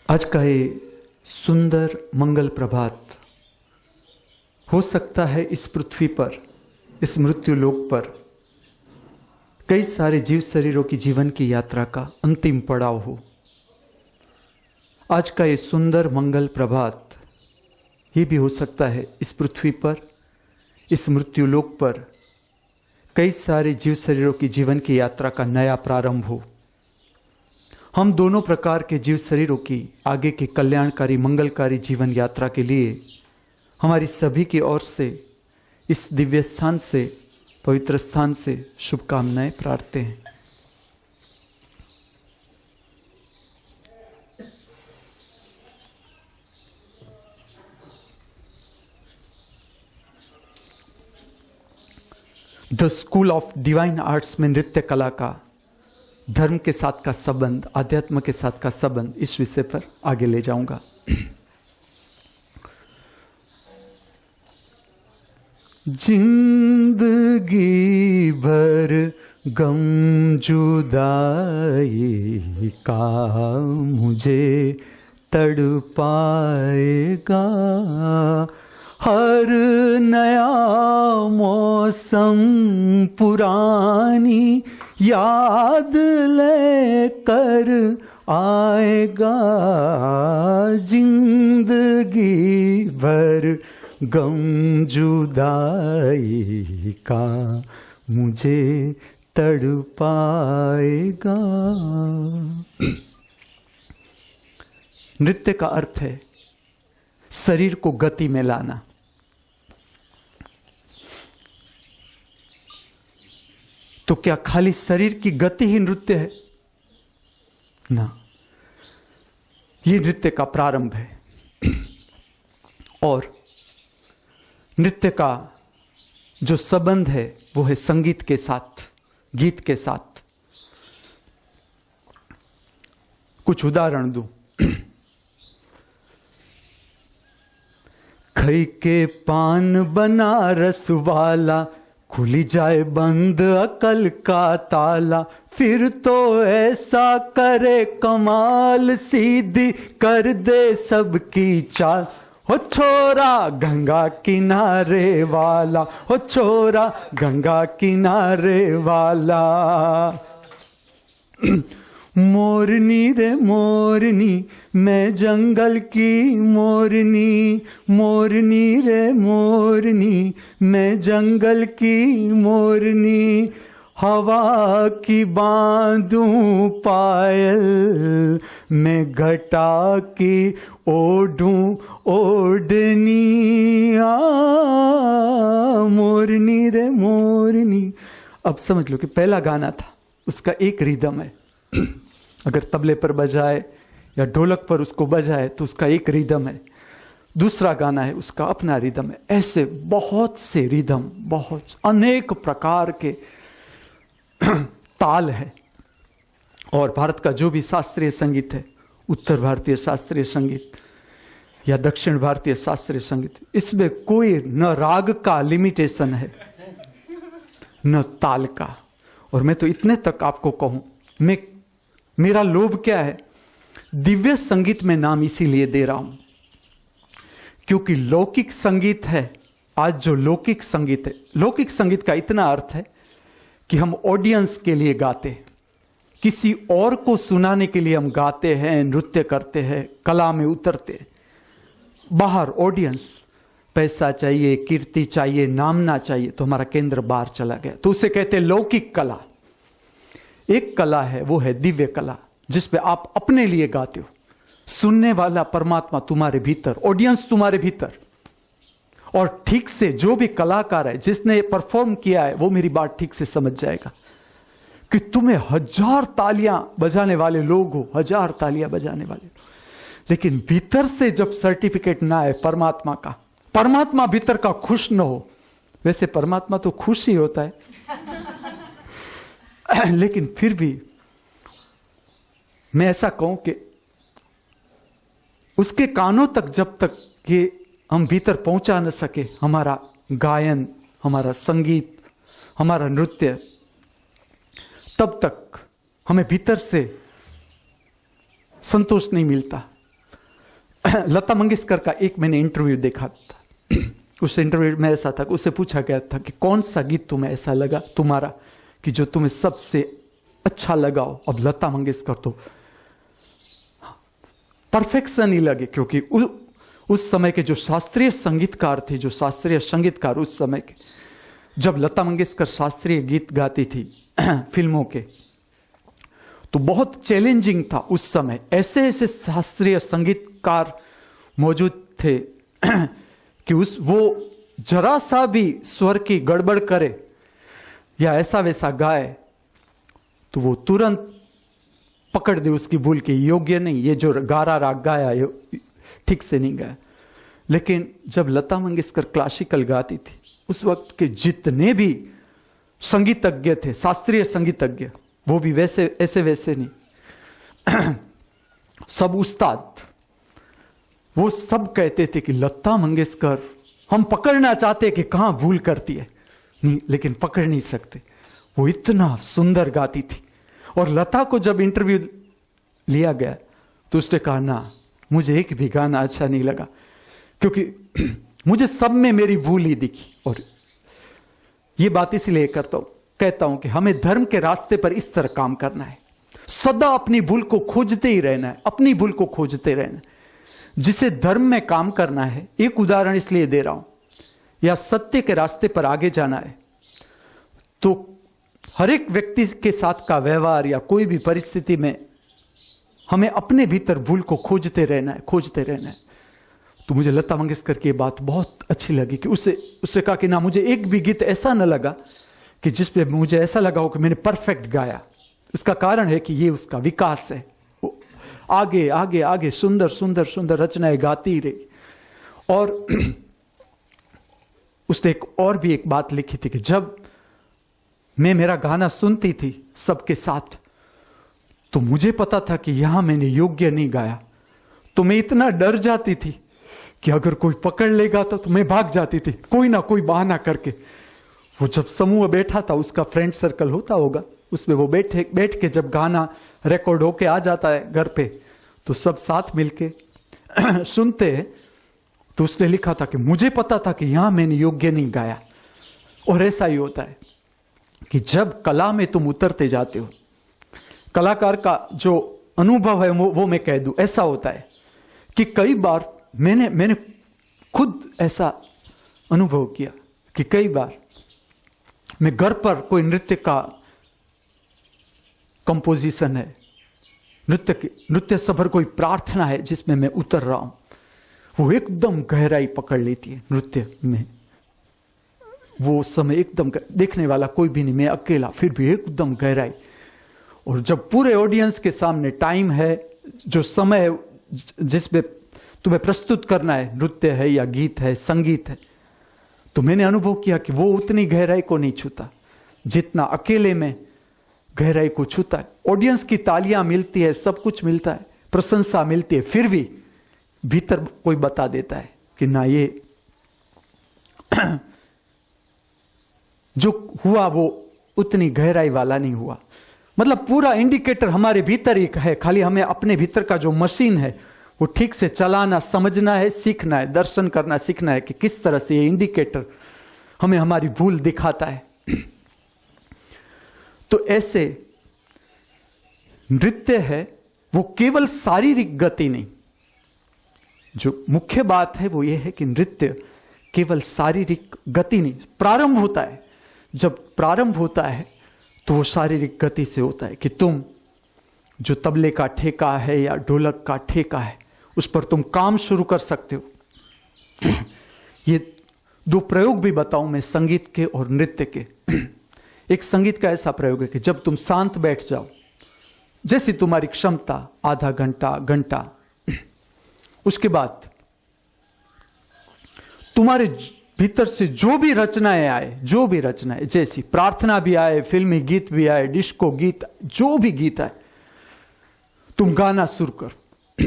आज का ये सुंदर मंगल प्रभात हो सकता है इस पृथ्वी पर, इस मृत्यु लोक पर कई सारे जीव शरीरों की जीवन की यात्रा का अंतिम पड़ाव हो। आज का ये सुंदर मंगल प्रभात ये भी हो सकता है इस पृथ्वी पर, इस मृत्यु लोक पर कई सारे जीव शरीरों की जीवन की यात्रा का नया प्रारंभ हो। हम दोनों प्रकार के जीव शरीरों की आगे की कल्याणकारी मंगलकारी जीवन यात्रा के लिए हमारी सभी की ओर से इस दिव्य स्थान से, पवित्र स्थान से शुभकामनाएं प्रार्थते हैं। The school of divine arts में नृत्य कला का धर्म के साथ का संबंध, आध्यात्म के साथ का संबंध, इस विषय पर आगे ले जाऊंगा। जिंदगी भर गम जुदाई का मुझे तड़पाएगा, हर नया मौसम पुरानी याद लेकर आएगा। जिंदगी भर गम जुदाई का मुझे तड़पाएगा। नृत्य का अर्थ है शरीर को गति में लाना। तो क्या खाली शरीर की गति ही नृत्य है? ना, ये नृत्य का प्रारंभ है। और नृत्य का जो संबंध है वो है संगीत के साथ, गीत के साथ। कुछ उदाहरण दूं। खई के पान बनारस वाला, खुली जाए बंद अकल का ताला, फिर तो ऐसा करे कमाल, सीधी कर दे सबकी चाल। हो छोरा गंगा किनारे वाला, हो छोरा गंगा किनारे वाला। मोरनी रे मोरनी, मैं जंगल की मोरनी, मोरनी रे मोरनी, मैं जंगल की मोरनी। हवा की बांधूं पायल, मैं घटा की ओढ़ूं ओढ़नी। मोरनी रे मोरनी। अब समझ लो कि पहला गाना था, उसका एक रिदम है। अगर तबले पर बजाए या ढोलक पर उसको बजाए तो उसका एक रिदम है। दूसरा गाना है, उसका अपना रिदम है। ऐसे बहुत से रिदम, बहुत अनेक प्रकार के ताल है। और भारत का जो भी शास्त्रीय संगीत है, उत्तर भारतीय शास्त्रीय संगीत या दक्षिण भारतीय शास्त्रीय संगीत, इसमें कोई न राग का लिमिटेशन है न ताल का। और मैं तो इतने तक आपको कहूं, मेरा लोभ क्या है, दिव्य संगीत में नाम इसीलिए दे रहा हूं क्योंकि लौकिक संगीत है। आज जो लौकिक संगीत है, लौकिक संगीत का इतना अर्थ है कि हम ऑडियंस के लिए गाते हैं, किसी और को सुनाने के लिए हम गाते हैं, नृत्य करते हैं, कला में उतरते हैं। बाहर ऑडियंस, पैसा चाहिए, कीर्ति चाहिए, नामना चाहिए, तो हमारा केंद्र बाहर चला गया, तो उसे कहते हैं लौकिक कला। एक कला है, वो है दिव्य कला, जिसपे आप अपने लिए गाते हो। सुनने वाला परमात्मा तुम्हारे भीतर, ऑडियंस तुम्हारे भीतर। और ठीक से जो भी कलाकार है, जिसने परफॉर्म किया है, वो मेरी बात ठीक से समझ जाएगा कि तुम्हें 1000 तालियां बजाने वाले लोग हो, 1000 तालियां बजाने वाले, लेकिन भीतर से जब सर्टिफिकेट ना आए परमात्मा का, परमात्मा भीतर का खुश न हो। वैसे परमात्मा तो खुश ही होता है लेकिन फिर भी मैं ऐसा कहूं कि उसके कानों तक जब तक ये हम भीतर पहुंचा न सके, हमारा गायन, हमारा संगीत, हमारा नृत्य, तब तक हमें भीतर से संतोष नहीं मिलता, लता मंगेशकर का एक मैंने इंटरव्यू देखा था। उस इंटरव्यू में ऐसा था कि उससे पूछा गया था कि कौन सा गीत तुम्हें ऐसा लगा तुम्हारा कि जो तुम्हें सबसे अच्छा लगा हो। अब लता मंगेशकर तो परफेक्शन ही लगे, क्योंकि उस समय के जो शास्त्रीय संगीतकार थे, जो शास्त्रीय संगीतकार उस समय के, जब लता मंगेशकर शास्त्रीय गीत गाती थी फिल्मों के, तो बहुत चैलेंजिंग था उस समय। ऐसे ऐसे शास्त्रीय संगीतकार मौजूद थे कि वो जरा सा भी स्वर की गड़बड़ करे या ऐसा वैसा गाए तो वो तुरंत पकड़ दे उसकी भूल के, योग्य नहीं, ये जो गारा राग गाया ये ठीक से नहीं गाया। लेकिन जब लता मंगेशकर क्लासिकल गाती थी, उस वक्त के जितने भी संगीतज्ञ थे, शास्त्रीय संगीतज्ञ, वो भी वैसे ऐसे वैसे नहीं, सब उस्ताद, वो सब कहते थे कि लता मंगेशकर हम पकड़ना चाहते कि कहां भूल करती है, नहीं, लेकिन पकड़ नहीं सकते, वो इतना सुंदर गाती थी। और लता को जब इंटरव्यू लिया गया तो उसने कहा, ना मुझे एक भी गाना अच्छा नहीं लगा, क्योंकि मुझे सब में मेरी भूल ही दिखी। और ये बात इसलिए कहता हूं कि हमें धर्म के रास्ते पर इस तरह काम करना है, सदा अपनी भूल को खोजते ही रहना है, अपनी भूल को खोजते रहना है। जिसे धर्म में काम करना है, एक उदाहरण इसलिए दे रहा हूं, या सत्य के रास्ते पर आगे जाना है, तो हर एक व्यक्ति के साथ का व्यवहार या कोई भी परिस्थिति में हमें अपने भीतर भूल को खोजते रहना है। तो मुझे लता मंगेशकर की बात बहुत अच्छी लगी कि उससे कहा कि ना, मुझे एक भी गीत ऐसा न लगा कि जिस पे मुझे ऐसा लगा हो कि मैंने परफेक्ट गाया। उसका कारण है कि ये उसका विकास है, वो आगे आगे आगे सुंदर सुंदर सुंदर रचनाएं गाती ही रही। और उसने और भी एक बात लिखी थी कि जब मैं मेरा गाना सुनती थी सबके साथ, तो मुझे पता था कि यहां मैंने योग्य नहीं गाया, तो मैं इतना डर जाती थी कि अगर कोई पकड़ लेगा तो मैं भाग जाती थी, कोई ना कोई बहाना करके। वो जब समूह बैठा था, उसका फ्रेंड सर्कल होता होगा, उसमें वो बैठ के जब गाना रिकॉर्ड होके आ जाता है घर पे, तो सब साथ मिलके सुनते हैं। तो उसने लिखा था कि मुझे पता था कि यहां मैंने योग्य नहीं गाया। और ऐसा ही होता है कि जब कला में तुम उतरते जाते हो, कलाकार का जो अनुभव है वो मैं कह दूं, ऐसा होता है कि कई बार मैंने खुद ऐसा अनुभव किया कि कई बार मैं घर पर कोई नृत्य का कंपोजिशन है, नृत्य सभर कोई प्रार्थना है जिसमें मैं उतर रहा हूं, वो एकदम गहराई पकड़ लेती है नृत्य में। वो समय एकदम देखने वाला कोई भी नहीं, मैं अकेला, फिर भी एकदम गहराई। और जब पूरे ऑडियंस के सामने टाइम है, जो समय है जिसमें तुम्हें प्रस्तुत करना है, नृत्य है या गीत है, संगीत है, तो मैंने अनुभव किया कि वो उतनी गहराई को नहीं छूता जितना अकेले में गहराई को छूता है। ऑडियंस की तालियां मिलती है, सब कुछ मिलता है, प्रशंसा मिलती है, फिर भी भीतर कोई बता देता है कि ना, ये जो हुआ वो उतनी गहराई वाला नहीं हुआ। मतलब पूरा इंडिकेटर हमारे भीतर ही है, खाली हमें अपने भीतर का जो मशीन है वो ठीक से चलाना, समझना है, सीखना है, दर्शन करना सीखना है कि किस तरह से ये इंडिकेटर हमें हमारी भूल दिखाता है। तो ऐसे नृत्य है वो केवल शारीरिक गति नहीं, जो मुख्य बात है वो ये है कि नृत्य केवल शारीरिक गति नहीं, प्रारंभ होता है, जब प्रारंभ होता है तो वो शारीरिक गति से होता है कि तुम जो तबले का ठेका है या ढोलक का ठेका है उस पर तुम काम शुरू कर सकते हो। ये दो प्रयोग भी बताऊं मैं, संगीत के और नृत्य के। एक संगीत का ऐसा प्रयोग है कि जब तुम शांत बैठ जाओ, जैसी तुम्हारी क्षमता, आधा घंटा, उसके बाद तुम्हारे भीतर से जो भी रचनाएं आए, जैसी प्रार्थना भी आए, फिल्मी गीत भी आए, डिस्को गीत, जो भी गीत आए, तुम गाना शुरू करो।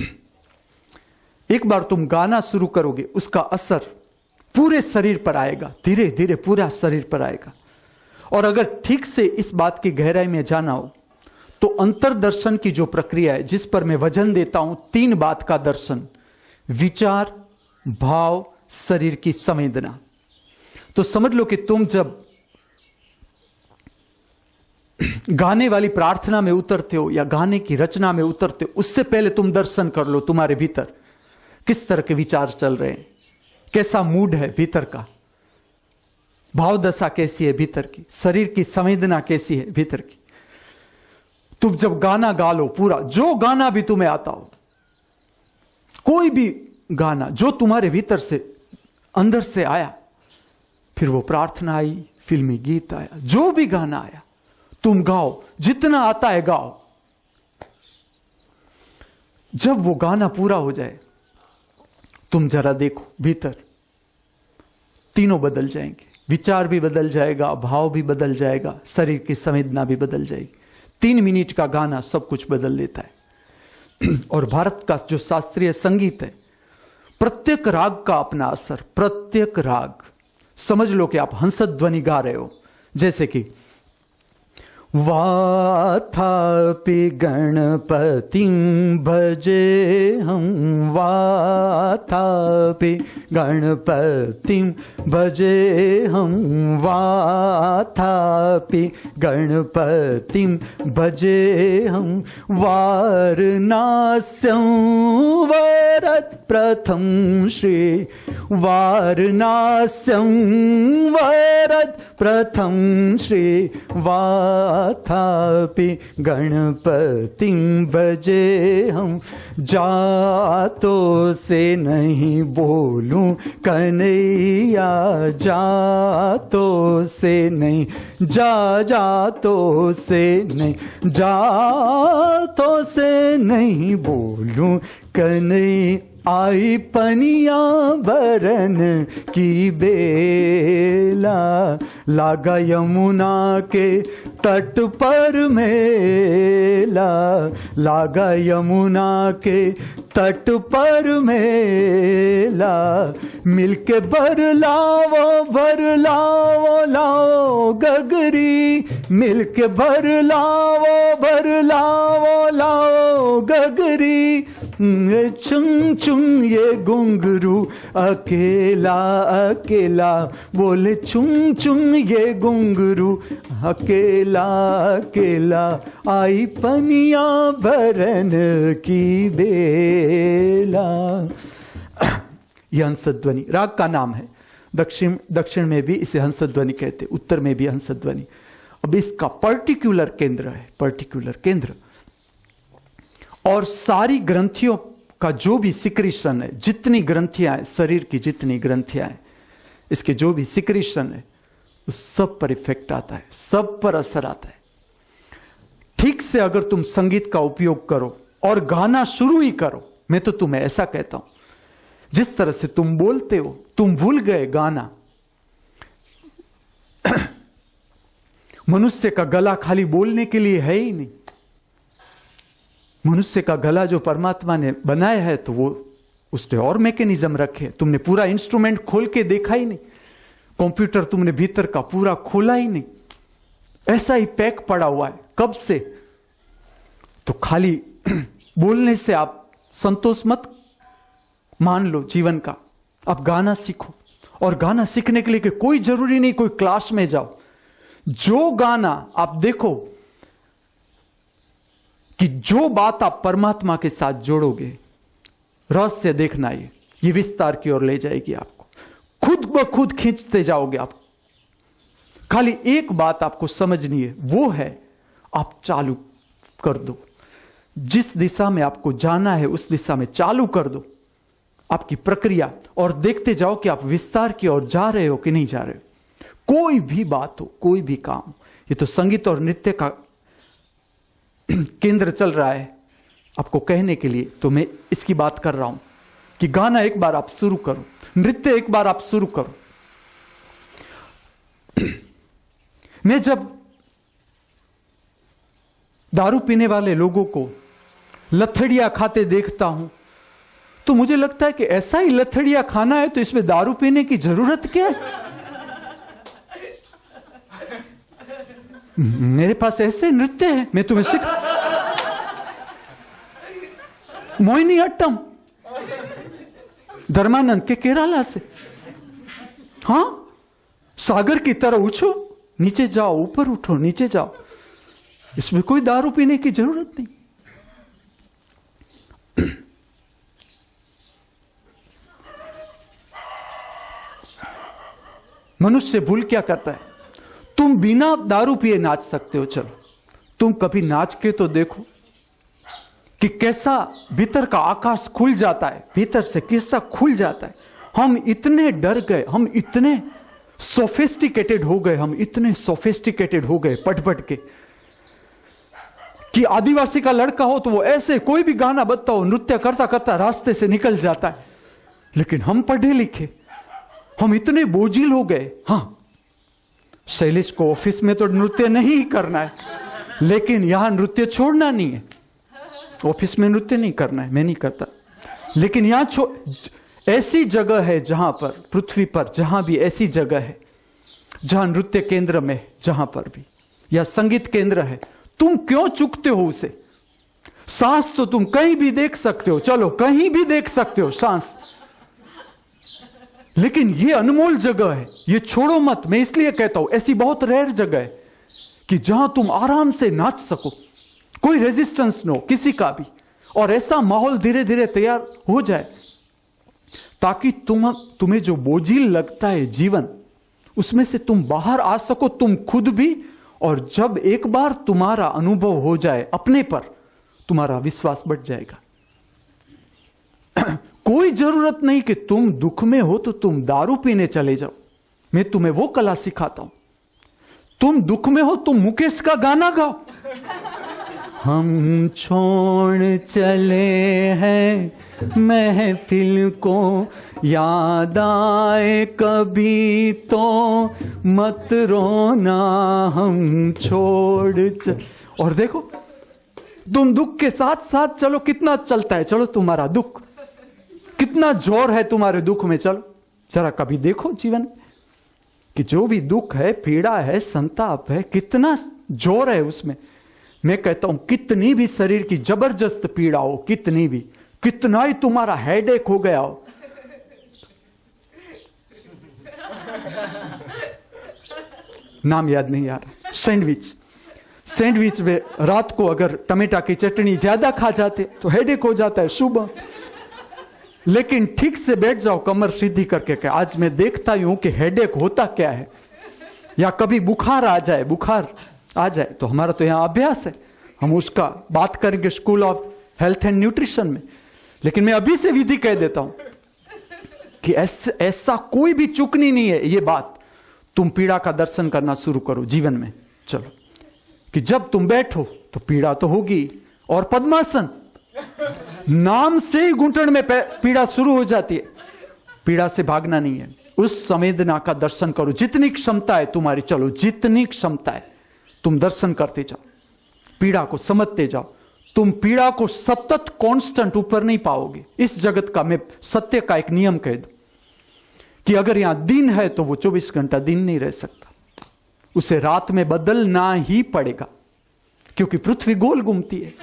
एक बार तुम गाना शुरू करोगे, उसका असर पूरे शरीर पर आएगा, धीरे धीरे पूरा शरीर पर आएगा। और अगर ठीक से इस बात की गहराई में जाना हो तो अंतर्दर्शन की जो प्रक्रिया है, जिस पर मैं वजन देता हूं 3 बात का दर्शन, विचार, भाव, शरीर की संवेदना। तो समझ लो कि तुम जब गाने वाली प्रार्थना में उतरते हो या गाने की रचना में उतरते हो, उससे पहले तुम दर्शन कर लो तुम्हारे भीतर किस तरह के विचार चल रहे हैं, कैसा मूड है भीतर का, भाव दशा कैसी है भीतर की, शरीर की संवेदना कैसी है भीतर की। तुम जब गाना गा लो पूरा, जो गाना भी तुम्हें आता हो, कोई भी गाना जो तुम्हारे भीतर से अंदर से आया, फिर वो प्रार्थना आई, फिल्मी गीत आया, जो भी गाना आया तुम गाओ, जितना आता है गाओ। जब वो गाना पूरा हो जाए तुम जरा देखो भीतर तीनों बदल जाएंगे, विचार भी बदल जाएगा, भाव भी बदल जाएगा, शरीर की संवेदना भी बदल जाएगी। 3 मिनट का गाना सब कुछ बदल देता है। और भारत का जो शास्त्रीय संगीत है, प्रत्येक राग का अपना असर, प्रत्येक राग। समझ लो कि आप हंसध्वनि गा रहे हो, जैसे कि वाथापि गणपतिं भजे हम, वाथापि गणपतिं भजे हम, वाथापि गणपतिं भजे हम, वारणास्यं वरद प्रथम श्री, वारणास्यं वरद प्रथम श्री, वाथापि गणपतिं भजे हम। जातों से नहीं बोलूं कन्हैया, जातों से नहीं, जातों से नहीं, जातों से नहीं बोलूं कन्हैया, आई पनिया भरन की बेला, लागा यमुना के तट पर मेला, लागा यमुना के तट पर मेला, मिलके भर लाओ लाओ गगरी, मिलके भर लाओ गगरी, चुंग चुंग ये घुंघरू अकेला अकेला, बोले चुंग चुंग ये घुंघरू अकेला अकेला, आई पनिया भरन की बेला। यह हंसध्वनि राग का नाम है। दक्षिण में भी इसे हंसध्वनि कहते, उत्तर में भी हंसध्वनि। अब इसका पर्टिकुलर केंद्र है, पर्टिकुलर केंद्र। और सारी ग्रंथियों का जो भी सिक्रीशन है, जितनी ग्रंथियां हैं, शरीर की जितनी ग्रंथियां हैं, इसके जो भी सिक्रीशन है, उस सब पर इफेक्ट आता है, सब पर असर आता है। ठीक से अगर तुम संगीत का उपयोग करो और गाना शुरू ही करो, मैं तो तुम्हें ऐसा कहता हूं, जिस तरह से तुम बोलते हो, तुम भूल गए गाना। मनुष्य का गला खाली बोलने के लिए है ही नहीं। मनुष्य का गला जो परमात्मा ने बनाया है, तो वो उसने और मैकेनिज्म रखे। तुमने पूरा इंस्ट्रूमेंट खोल के देखा ही नहीं, कंप्यूटर तुमने भीतर का पूरा खोला ही नहीं, ऐसा ही पैक पड़ा हुआ है कब से। तो खाली बोलने से आप संतोष मत मान लो जीवन का, आप गाना सीखो। और गाना सीखने के लिए कोई जरूरी नहीं कोई क्लास में जाओ, जो गाना आप देखो कि जो बात आप परमात्मा के साथ जोड़ोगे, रहस्य देखना, ये विस्तार की ओर ले जाएगी आपको, खुद ब खुद खींचते जाओगे आप। खाली एक बात आपको समझनी है, वो है आप चालू कर दो, जिस दिशा में आपको जाना है उस दिशा में चालू कर दो आपकी प्रक्रिया, और देखते जाओ कि आप विस्तार की ओर जा रहे हो कि नहीं जा रहे हो। कोई भी बात हो, कोई भी काम हो, ये तो संगीत और नृत्य का केंद्र चल रहा है आपको कहने के लिए, तो मैं इसकी बात कर रहा हूं कि गाना एक बार आप शुरू करो, नृत्य एक बार आप शुरू करो। मैं जब दारू पीने वाले लोगों को लथड़ियां खाते देखता हूं, तो मुझे लगता है कि ऐसा ही लथड़ियां खाना है तो इसमें दारू पीने की जरूरत क्या है। मेरे पास ऐसे नृत्य है, मैं तुम्हें मोहिनी अट्टम, धर्मानंद के केरला से। हां, सागर की तरह उछो, नीचे जाओ, ऊपर उठो, नीचे जाओ। इसमें कोई दारू पीने की जरूरत नहीं। मनुष्य भूल क्या करता है? तुम बिना दारू पिए नाच सकते हो, चलो तुम कभी नाच के तो देखो कि कैसा भीतर का आकाश खुल जाता है, भीतर से कैसा खुल जाता है। हम इतने डर गए, हम इतने सोफिस्टिकेटेड हो गए, हम इतने सोफिस्टिकेटेड हो गए पट पट के, कि आदिवासी का लड़का हो तो वो ऐसे कोई भी गाना बजता हो, नृत्य करता करता रास्ते से निकल जाता है। लेकिन हम पढ़े लिखे, हम इतने बोझिल हो गए। हां, शैलेश को ऑफिस में तो नृत्य नहीं करना है, लेकिन यहां नृत्य छोड़ना नहीं है। ऑफिस में नृत्य नहीं करना है, मैं नहीं करता, लेकिन यहां ऐसी जगह है जहां पर, पृथ्वी पर जहां भी ऐसी जगह है जहां नृत्य केंद्र में, जहां पर भी, या संगीत केंद्र है, तुम क्यों चूकते हो उसे? सांस तो तुम कहीं भी देख सकते हो, चलो कहीं भी देख सकते हो सांस, लेकिन ये अनमोल जगह है, ये छोड़ो मत। मैं इसलिए कहता हूं ऐसी बहुत रेयर जगह है कि जहां तुम आराम से नाच सको, कोई रेजिस्टेंस न हो किसी का भी, और ऐसा माहौल धीरे धीरे तैयार हो जाए ताकि तुम्हें जो बोझिल लगता है जीवन, उसमें से तुम बाहर आ सको, तुम खुद भी। और जब एक बार तुम्हारा अनुभव हो जाए अपने पर, तुम्हारा विश्वास बढ़ जाएगा। कोई जरूरत नहीं कि तुम दुख में हो तो तुम दारू पीने चले जाओ। मैं तुम्हें वो कला सिखाता हूं। तुम दुख में हो, तुम मुकेश का गाना गाओ, हम छोड़ चले हैं महफिल को, याद आए कभी तो मत रोना, हम छोड़ और देखो तुम दुख के साथ साथ चलो, कितना चलता है, चलो तुम्हारा दुख कितना जोर है तुम्हारे दुख में, चलो जरा कभी देखो जीवन कि जो भी दुख है, पीड़ा है, संताप है, कितना जोर है उसमें। मैं कहता हूं कितनी भी शरीर की जबरदस्त पीड़ा हो, कितनी भी, कितना ही तुम्हारा हेडेक हो गया हो, नाम याद नहीं आ रहा, सैंडविच में रात को अगर टमाटा की चटनी ज्यादा खा जाते तो हेडेक हो जाता है सुबह। लेकिन ठीक से बैठ जाओ कमर सीधी करके कि आज मैं देखता ही हूं कि हेडेक होता क्या है, या कभी बुखार आ जाए तो हमारा तो यहां अभ्यास है, हम उसका बात करेंगे school of health and nutrition में। लेकिन मैं अभी से विधि कह देता हूं कि ऐसा कोई भी चूकनी नहीं है ये बात। तुम पीड़ा का दर्शन करना शुरू करो जीवन में, चलो कि जब तुम बैठो तो पीड़ा तो होगी, और पद्मासन नाम से ही घुटन में पीड़ा शुरू हो जाती है। पीड़ा से भागना नहीं है, उस संवेदना का दर्शन करो, जितनी क्षमता है तुम्हारी, चलो जितनी क्षमता है तुम दर्शन करते जाओ, पीड़ा को समझते जाओ। तुम पीड़ा को सतत कांस्टेंट ऊपर नहीं पाओगे। इस जगत का मैं सत्य का एक नियम कह दूं कि अगर यहां दिन है तो वो 24 घंटा दिन नहीं रह सकता, उसे रात में बदलना ही पड़ेगा, क्योंकि पृथ्वी गोल घूमती है,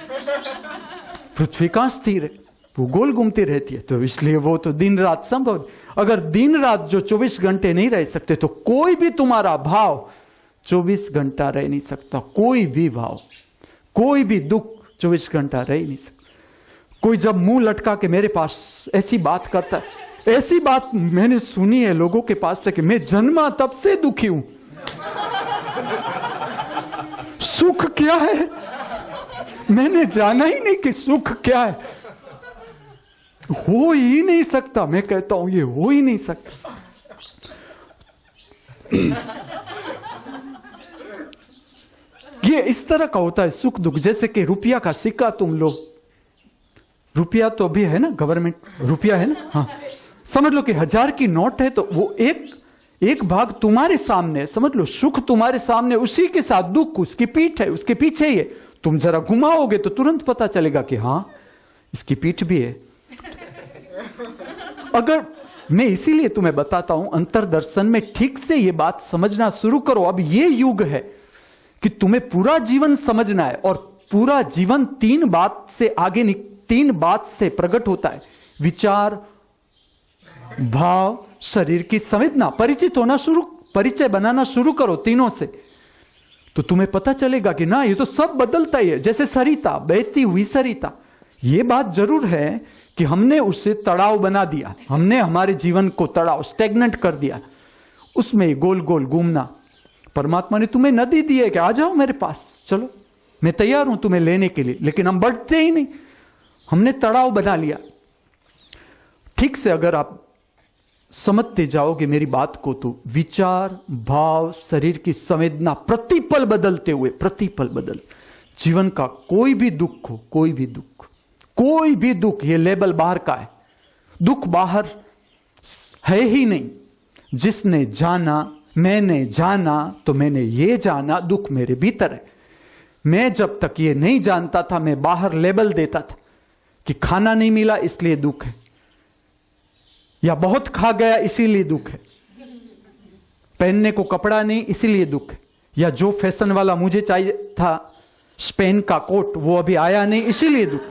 पृथ्वी कहां स्थिर है, वो गोल घूमती रहती है, तो इसलिए वो तो दिन रात संभव। अगर दिन रात जो 24 घंटे नहीं रह सकते तो कोई भी तुम्हारा भाव 24 घंटा रह नहीं सकता, कोई भी भाव, कोई भी दुख 24 घंटा रह नहीं सकता। कोई जब मुंह लटका के मेरे पास ऐसी बात करता है, ऐसी बात मैंने सुनी है लोगों के पास से कि मैं जन्मा तब से दुखी हूं, सुख क्या है मैंने जाना ही नहीं कि सुख क्या है, हो ही नहीं सकता। मैं कहता हूं ये हो ही नहीं सकता। ये इस तरह का होता है सुख दुख, जैसे कि रुपया का सिक्का तुम लो, रुपया तो अभी है ना, गवर्नमेंट रुपया है ना, हाँ समझ लो कि 1000 की नोट है, तो वो एक भाग तुम्हारे सामने, समझ लो सुख तुम्हारे सामने, उसी के साथ दुख उसकी पीठ है, उसके पीछे ही है। तुम जरा घुमाओगे तो तुरंत पता चलेगा कि हाँ इसकी पीठ भी है। अगर मैं इसीलिए तुम्हें बताता हूं अंतरदर्शन में ठीक से ये बात समझना शुरू करो। अब ये युग है कि तुम्हें पूरा जीवन समझना है, और पूरा जीवन तीन बात से प्रकट होता है, विचार, भाव, शरीर की संवेदना, परिचय बनाना शुरू करो तीनों से, तो तुम्हें पता चलेगा कि ना, ये तो सब बदलता ही है। जैसे सरिता, बहती हुई सरिता। ये बात जरूर है कि हमने उससे तड़ाव बना दिया, हमने हमारे जीवन को तड़ाव, स्टेगनेंट कर दिया, उसमें गोल गोल घूमना। परमात्मा ने तुम्हें नदी दी है कि आ जाओ मेरे पास, चलो मैं तैयार हूं तुम्हें लेने के लिए, लेकिन हम बढ़ते ही नहीं, हमने तड़ाव बना लिया। ठीक से अगर आप समझते जाओगे मेरी बात को, तो विचार, भाव, शरीर की संवेदना प्रतिपल बदलते हुए, प्रतिपल बदल, जीवन का कोई भी दुख हो, कोई भी दुख, ये लेबल बाहर का है, दुख बाहर है ही नहीं। जिसने जाना, मैंने जाना तो मैंने ये जाना, दुख मेरे भीतर है। मैं जब तक ये नहीं जानता था, मैं बाहर लेबल देता था कि खाना नहीं मिला इसलिए दुख है, या बहुत खा गया इसीलिए दुख है, पहनने को कपड़ा नहीं इसीलिए दुख है, या जो फैशन वाला मुझे चाहिए था स्पेन का कोट वो अभी आया नहीं इसीलिए दुख।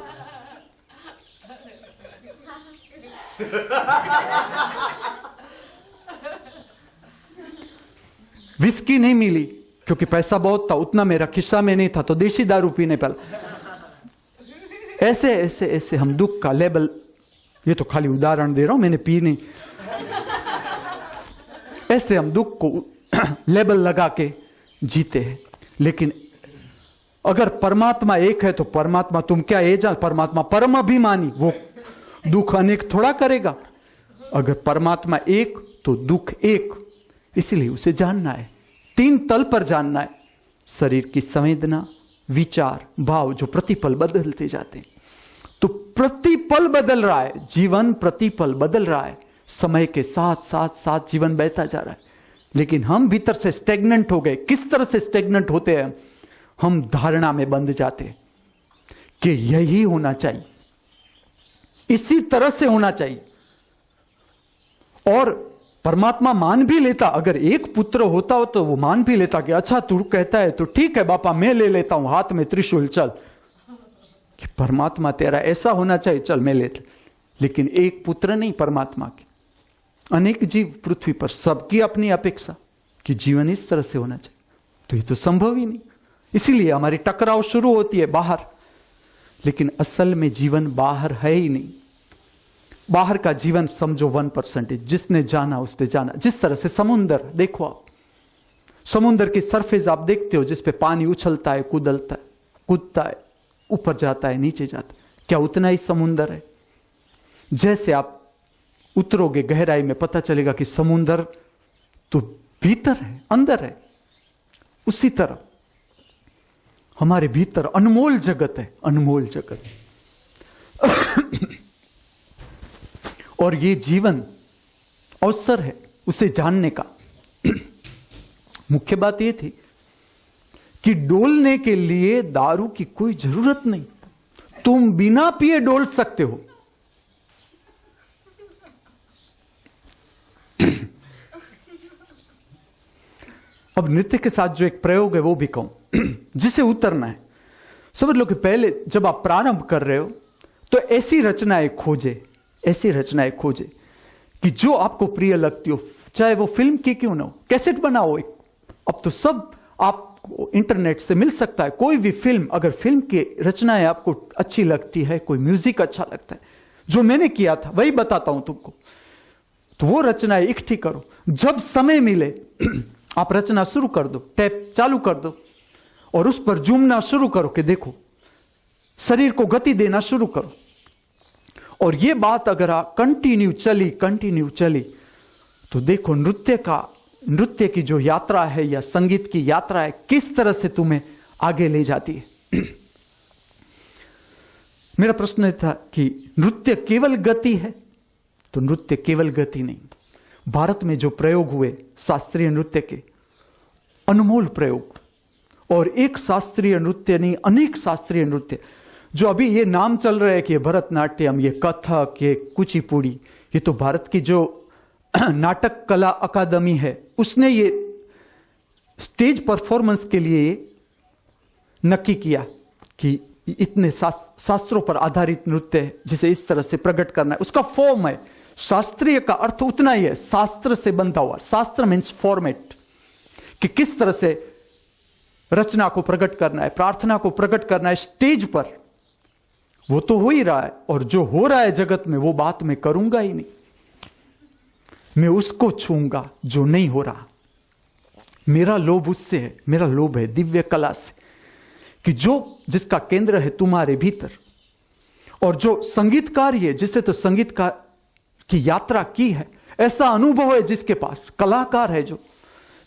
विस्की नहीं मिली क्योंकि पैसा बहुत था, उतना मेरा खिस्सा में नहीं था, तो देशी दारू पीने पर। ऐसे ऐसे ऐसे हम दुख का लेबल, ये तो खाली उदाहरण दे रहा हूं, मैंने पी नहीं, ऐसे हम दुख को लेबल लगा के जीते हैं। लेकिन अगर परमात्मा एक है तो परमात्मा, तुम क्या ये जान, परमात्मा परम अभिमानी, वो दुख अनेक थोड़ा करेगा। अगर परमात्मा एक तो दुख एक, इसलिए उसे जानना है, तीन तल पर जानना है। शरीर की संवेदना, विचार, भाव जो प्रतिपल बदलते जाते हैं। तो प्रतिपल बदल रहा है जीवन, प्रतिपल बदल रहा है, समय के साथ साथ साथ जीवन बहता जा रहा है। लेकिन हम भीतर से स्टेगनेंट हो गए। किस तरह से स्टेगनेंट होते हैं? हम धारणा में बंध जाते हैं कि यही होना चाहिए, इसी तरह से होना चाहिए। और परमात्मा मान भी लेता, अगर एक पुत्र होता हो तो वो मान भी लेता कि अच्छा तू कहता है तो ठीक है बापा, मैं ले लेता हूं हाथ में त्रिशूल, चल, कि परमात्मा तेरा ऐसा होना चाहिए, चल मैं लेता। लेकिन एक पुत्र नहीं परमात्मा की, अनेक जीव पृथ्वी पर, सबकी अपनी अपेक्षा कि जीवन इस तरह से होना चाहिए, तो ये तो संभव ही नहीं। इसीलिए हमारी टकराव शुरू होती है बाहर। लेकिन असल में जीवन बाहर है ही नहीं। बाहर का जीवन समझो 1%, जिसने जाना उसने जाना। जिस तरह से समुंदर देखो आप, समुंदर की सरफेस आप देखते हो, जिस पे पानी उछलता है, कूदता है, कूदता है, ऊपर जाता है, नीचे जाता है, क्या उतना ही समुंदर है? जैसे आप उतरोगे गहराई में, पता चलेगा कि समुंदर तो भीतर है, अंदर है। उसी तरह हमारे भीतर अनमोल जगत है, अनमोल जगत। और ये जीवन अवसर है उसे जानने का। मुख्य बात यह थी कि डोलने के लिए दारू की कोई जरूरत नहीं, तुम बिना पिए डोल सकते हो। अब नृत्य के साथ जो एक प्रयोग है वो भी कहूं, जिसे उतरना है। समझ लो कि पहले जब आप प्रारंभ कर रहे हो तो ऐसी रचनाएं खोजे, ऐसी रचनाएं खोजे कि जो आपको प्रिय लगती हो, चाहे वो फिल्म की क्यों ना हो। कैसेट बनाओ एक, अब तो सब आपको इंटरनेट से मिल सकता है। कोई भी फिल्म, अगर फिल्म की रचनाएं आपको अच्छी लगती है, कोई म्यूजिक अच्छा लगता है, जो मैंने किया था वही बताता हूं तुमको, तो वो रचनाएं इकट्ठी करो। जब समय मिले आप रचना शुरू कर दो, टैप चालू कर दो और उस पर झूमना शुरू करो कि देखो, शरीर को गति देना शुरू करो। और ये बात अगर आप कंटिन्यू चली तो देखो नृत्य की जो यात्रा है या संगीत की यात्रा है, किस तरह से तुम्हें आगे ले जाती है। मेरा प्रश्न था कि नृत्य केवल गति है, तो नृत्य केवल गति नहीं। भारत में जो प्रयोग हुए शास्त्रीय नृत्य के, अनमोल प्रयोग, और एक शास्त्रीय नृत्य नहीं, अनेक शास्त्रीय नृत्य जो अभी ये नाम चल रहे हैं कि ये भरतनाट्यम, ये कथक, ये कुचिपुड़ी, ये तो भारत की जो नाटक कला अकादमी है उसने ये स्टेज परफॉर्मेंस के लिए नक्की किया कि इतने शास्त्रों पर आधारित नृत्य है जिसे इस तरह से प्रकट करना है। उसका फॉर्म है, शास्त्रीय का अर्थ उतना ही है, शास्त्र से बंधा हुआ। शास्त्र मीन्स फॉर्मेट, कि किस तरह से रचना को प्रकट करना है, प्रार्थना को प्रकट करना है स्टेज पर। वो तो हो ही रहा है, और जो हो रहा है जगत में वो बात मैं करूंगा ही नहीं। मैं उसको छूंगा जो नहीं हो रहा। मेरा लोभ उससे है, मेरा लोभ है दिव्य कला से, कि जो जिसका केंद्र है तुम्हारे भीतर। और जो संगीतकार है, जिससे तो संगीतकार की यात्रा की है, ऐसा अनुभव है जिसके पास, कलाकार है जो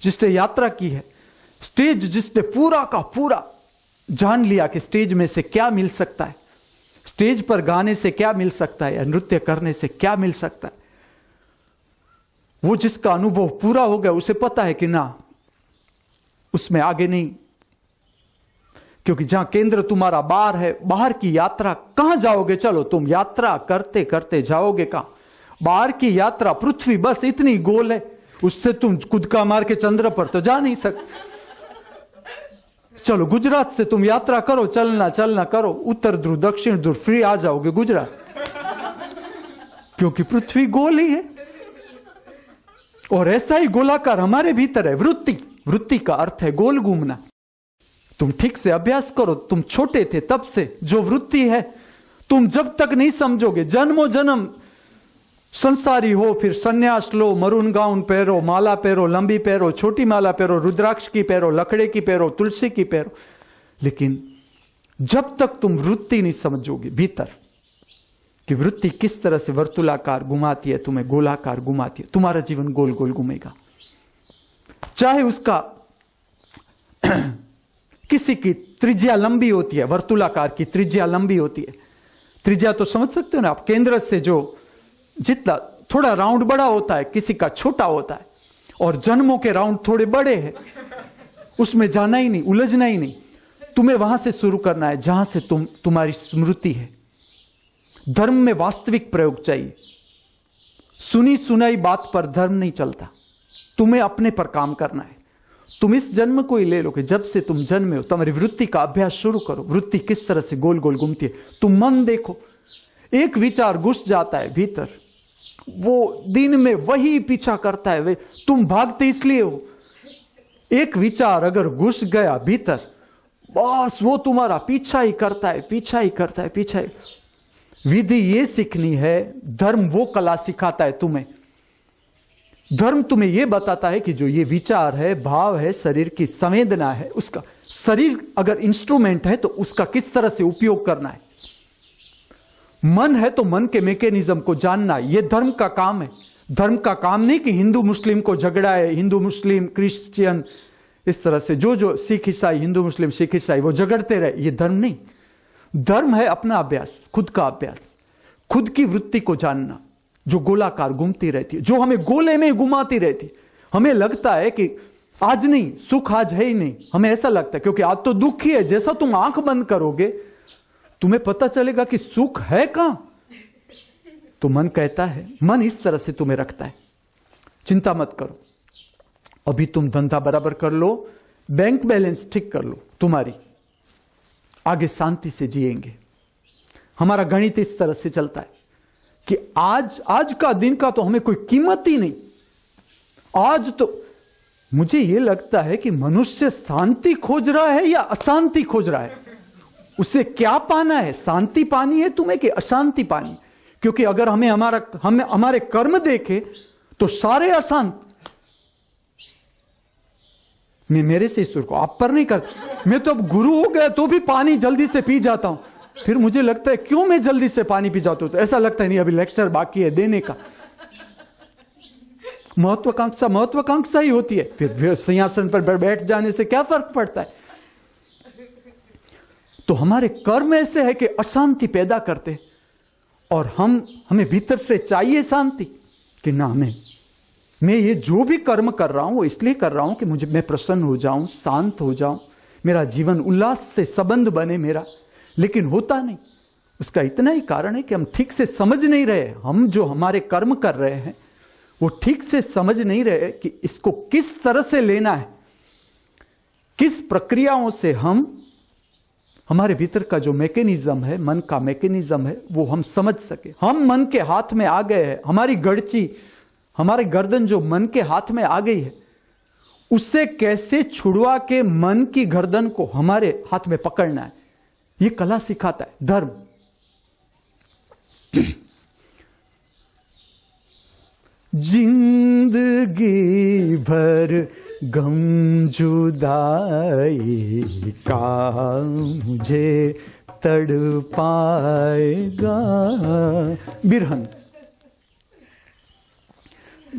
जिसने यात्रा की है, स्टेज जिसने पूरा का पूरा जान लिया कि स्टेज में से क्या मिल सकता है, स्टेज पर गाने से क्या मिल सकता है, या नृत्य करने से क्या मिल सकता है, वो जिसका अनुभव पूरा हो गया, उसे पता है कि ना, उसमें आगे नहीं। क्योंकि जहां केंद्र तुम्हारा बाहर है, बाहर की यात्रा कहां जाओगे? चलो तुम यात्रा करते करते जाओगे कहां? बाहर की यात्रा पृथ्वी बस इतनी गोल है, उससे तुम कूदका मार के चंद्र पर तो जा नहीं सकते। चलो गुजरात से तुम यात्रा करो, चलना चलना करो, उत्तर ध्रुव दक्षिण ध्रुव फ्री आ जाओगे गुजरात, क्योंकि पृथ्वी गोल ही है। और ऐसा ही गोलाकार हमारे भीतर है वृत्ति। वृत्ति का अर्थ है गोल घूमना। तुम ठीक से अभ्यास करो, तुम छोटे थे तब से जो वृत्ति है, तुम जब तक नहीं समझोगे, जन्मों जन्म संसारी हो, फिर सन्यास लो, मरून गाउन पहरो, माला पहरो, लंबी पहरो, छोटी माला पहरो, रुद्राक्ष की पहरो, लकड़े की पहरो, तुलसी की पहरो, लेकिन जब तक तुम वृत्ति नहीं समझोगे भीतर कि वृत्ति किस तरह से वर्तुलाकार घुमाती है, तुम्हें गोलाकार घुमाती है, तुम्हारा जीवन गोल गोल घूमेगा। चाहे उसका किसी की त्रिज्या लंबी होती है, वर्तुलाकार की त्रिज्या लंबी होती है। त्रिज्या तो समझ सकते हो ना आप, केंद्र से जो जितना थोड़ा राउंड बड़ा होता है, किसी का छोटा होता है, और जन्मों के राउंड थोड़े बड़े हैं, उसमें जाना ही नहीं, उलझना ही नहीं। तुम्हें वहां से शुरू करना है जहां से तुम्हारी स्मृति है। धर्म में वास्तविक प्रयोग चाहिए। सुनी सुनाई बात पर धर्म नहीं चलता, तुम्हें अपने पर काम करना है। तुम इस जन्म को ही ले लो कि जब से तुम जन्मे हो तुम्हारी वृत्ति का अभ्यास शुरू करो। वृत्ति किस तरह से गोल गोल घूमती है, तुम मन देखो। एक विचार घुस जाता है भीतर, वो दिन में वही पीछा करता है, वे तुम भागते इसलिए हो। एक विचार अगर घुस गया भीतर, बस वो तुम्हारा पीछा ही करता है, पीछा ही करता है, पीछा ही। विधि ये सीखनी है, धर्म वो कला सिखाता है तुम्हें। धर्म तुम्हें यह बताता है कि जो ये विचार है, भाव है, शरीर की संवेदना है, उसका शरीर अगर इंस्ट्रूमेंट है तो उसका किस तरह से उपयोग करना है। मन है तो मन के मैकेनिज्म को जानना, यह धर्म का काम है। धर्म का काम नहीं कि हिंदू मुस्लिम को झगड़ा है, हिंदू मुस्लिम क्रिश्चियन इस तरह से जो सिख ईसाई, हिंदू मुस्लिम सिख ईसाई वो झगड़ते रहे, यह धर्म नहीं। धर्म है अपना अभ्यास, खुद का अभ्यास, खुद की वृत्ति को जानना जो गोलाकार घूमती रहती है, जो हमें गोले में घुमाती रहती। हमें लगता है कि आज नहीं, सुख आज है ही नहीं, हमें ऐसा लगता है क्योंकि आज तो दुख ही है। जैसा तुम आंख बंद करोगे तुम्हें पता चलेगा कि सुख है कहां। तो मन कहता है, मन इस तरह से तुम्हें रखता है, चिंता मत करो, अभी तुम धंधा बराबर कर लो, बैंक बैलेंस ठीक कर लो, तुम्हारी आगे शांति से जिएंगे। हमारा गणित इस तरह से चलता है कि आज का दिन का तो हमें कोई कीमत ही नहीं। आज तो मुझे यह लगता है कि मनुष्य शांति खोज रहा है या अशांति खोज रहा है। उसे क्या पाना है, शांति पानी है तुम्हें कि अशांति पानी? क्योंकि अगर हमें हमारे कर्म देखे तो सारे अशांत। मैं मेरे से ईश्वर को आप पर नहीं करता। मैं तो अब गुरु हो गया तो भी पानी जल्दी से पी जाता हूं, फिर मुझे लगता है क्यों मैं जल्दी से पानी पी जाता हूं, तो ऐसा लगता है नहीं अभी लेक्चर बाकी है देने का। महत्वाकांक्षा ही होती है, फिर सिंहासन पर बैठ जाने से क्या फर्क पड़ता है। तो हमारे कर्म ऐसे है कि अशांति पैदा करते, और हमें भीतर से चाहिए शांति कि ना, मैं ये जो भी कर्म कर रहा हूं वो इसलिए कर रहा हूं कि मैं प्रसन्न हो जाऊं, शांत हो जाऊं, मेरा जीवन उल्लास से संबंध बने मेरा। लेकिन होता नहीं। उसका इतना ही कारण है कि हम ठीक से समझ नहीं रहे। हम जो हमारे कर्म कर रहे हैं वो ठीक से समझ नहीं रहे कि इसको किस तरह से लेना है, किस प्रक्रियाओं से हमारे भीतर का जो मैकेनिज्म है, मन का मैकेनिज्म है, वो हम समझ सके। हम मन के हाथ में आ गए हैं, हमारी गड़ची, हमारी गर्दन जो मन के हाथ में आ गई है, उससे कैसे छुड़वा के मन की गर्दन को हमारे हाथ में पकड़ना है, ये कला सिखाता है धर्म। जिंदगी भर गम जुदाई का मुझे तड़पाएगा। बिरहन।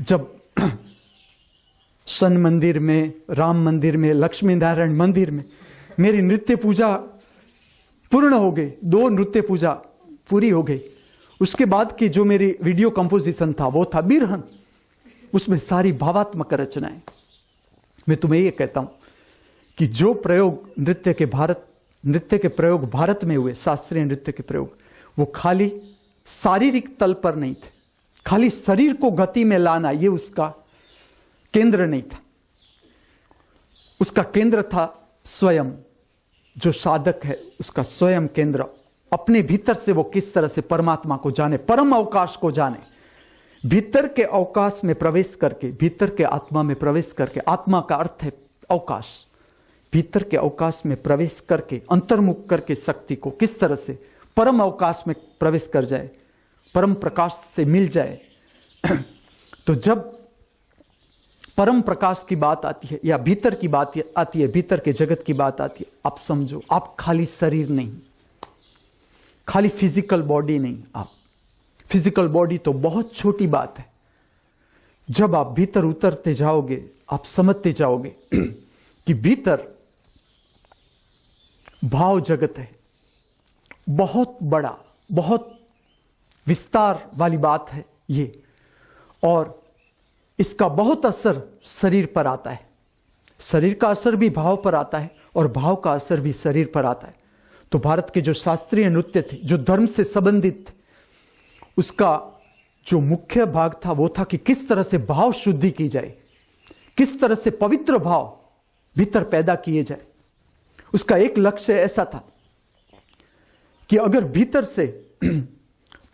जब सन मंदिर में, राम मंदिर में, लक्ष्मी नारायण मंदिर में मेरी नृत्य पूजा पूर्ण हो गई, 2 नृत्य पूजा पूरी हो गई, उसके बाद की जो मेरी वीडियो कंपोजिशन था वो था बिरहन। उसमें सारी भावात्मक रचनाएं। मैं तुम्हें ये कहता हूं कि जो प्रयोग नृत्य के प्रयोग भारत में हुए, शास्त्रीय नृत्य के प्रयोग, वो खाली शारीरिक तल पर नहीं थे, खाली शरीर को गति में लाना ये उसका केंद्र नहीं था। उसका केंद्र था स्वयं। जो साधक है उसका स्वयं केंद्र, अपने भीतर से वो किस तरह से परमात्मा को जाने, परम अवकाश को जाने, भीतर के अवकाश में प्रवेश करके, भीतर के आत्मा में प्रवेश करके, आत्मा का अर्थ है अवकाश, भीतर के अवकाश में प्रवेश करके, अंतर्मुख करके शक्ति को किस तरह से परम अवकाश में प्रवेश कर जाए, परम प्रकाश से मिल जाए। तो जब परम प्रकाश की बात आती है या भीतर की बात आती है, भीतर के जगत की बात आती है, आप समझो, आप खाली शरीर नहीं, खाली फिजिकल बॉडी नहीं, आप फिजिकल बॉडी तो बहुत छोटी बात है। जब आप भीतर उतरते जाओगे, आप समझते जाओगे कि भीतर भाव जगत है, बहुत बड़ा, बहुत विस्तार वाली बात है ये, और इसका बहुत असर शरीर पर आता है। शरीर का असर भी भाव पर आता है और भाव का असर भी शरीर पर आता है। तो भारत के जो शास्त्रीय नृत्य थे, जो धर्म से संबंधित थे, उसका जो मुख्य भाग था वो था कि किस तरह से भाव शुद्धि की जाए, किस तरह से पवित्र भाव भीतर पैदा किए जाए। उसका एक लक्ष्य ऐसा था कि अगर भीतर से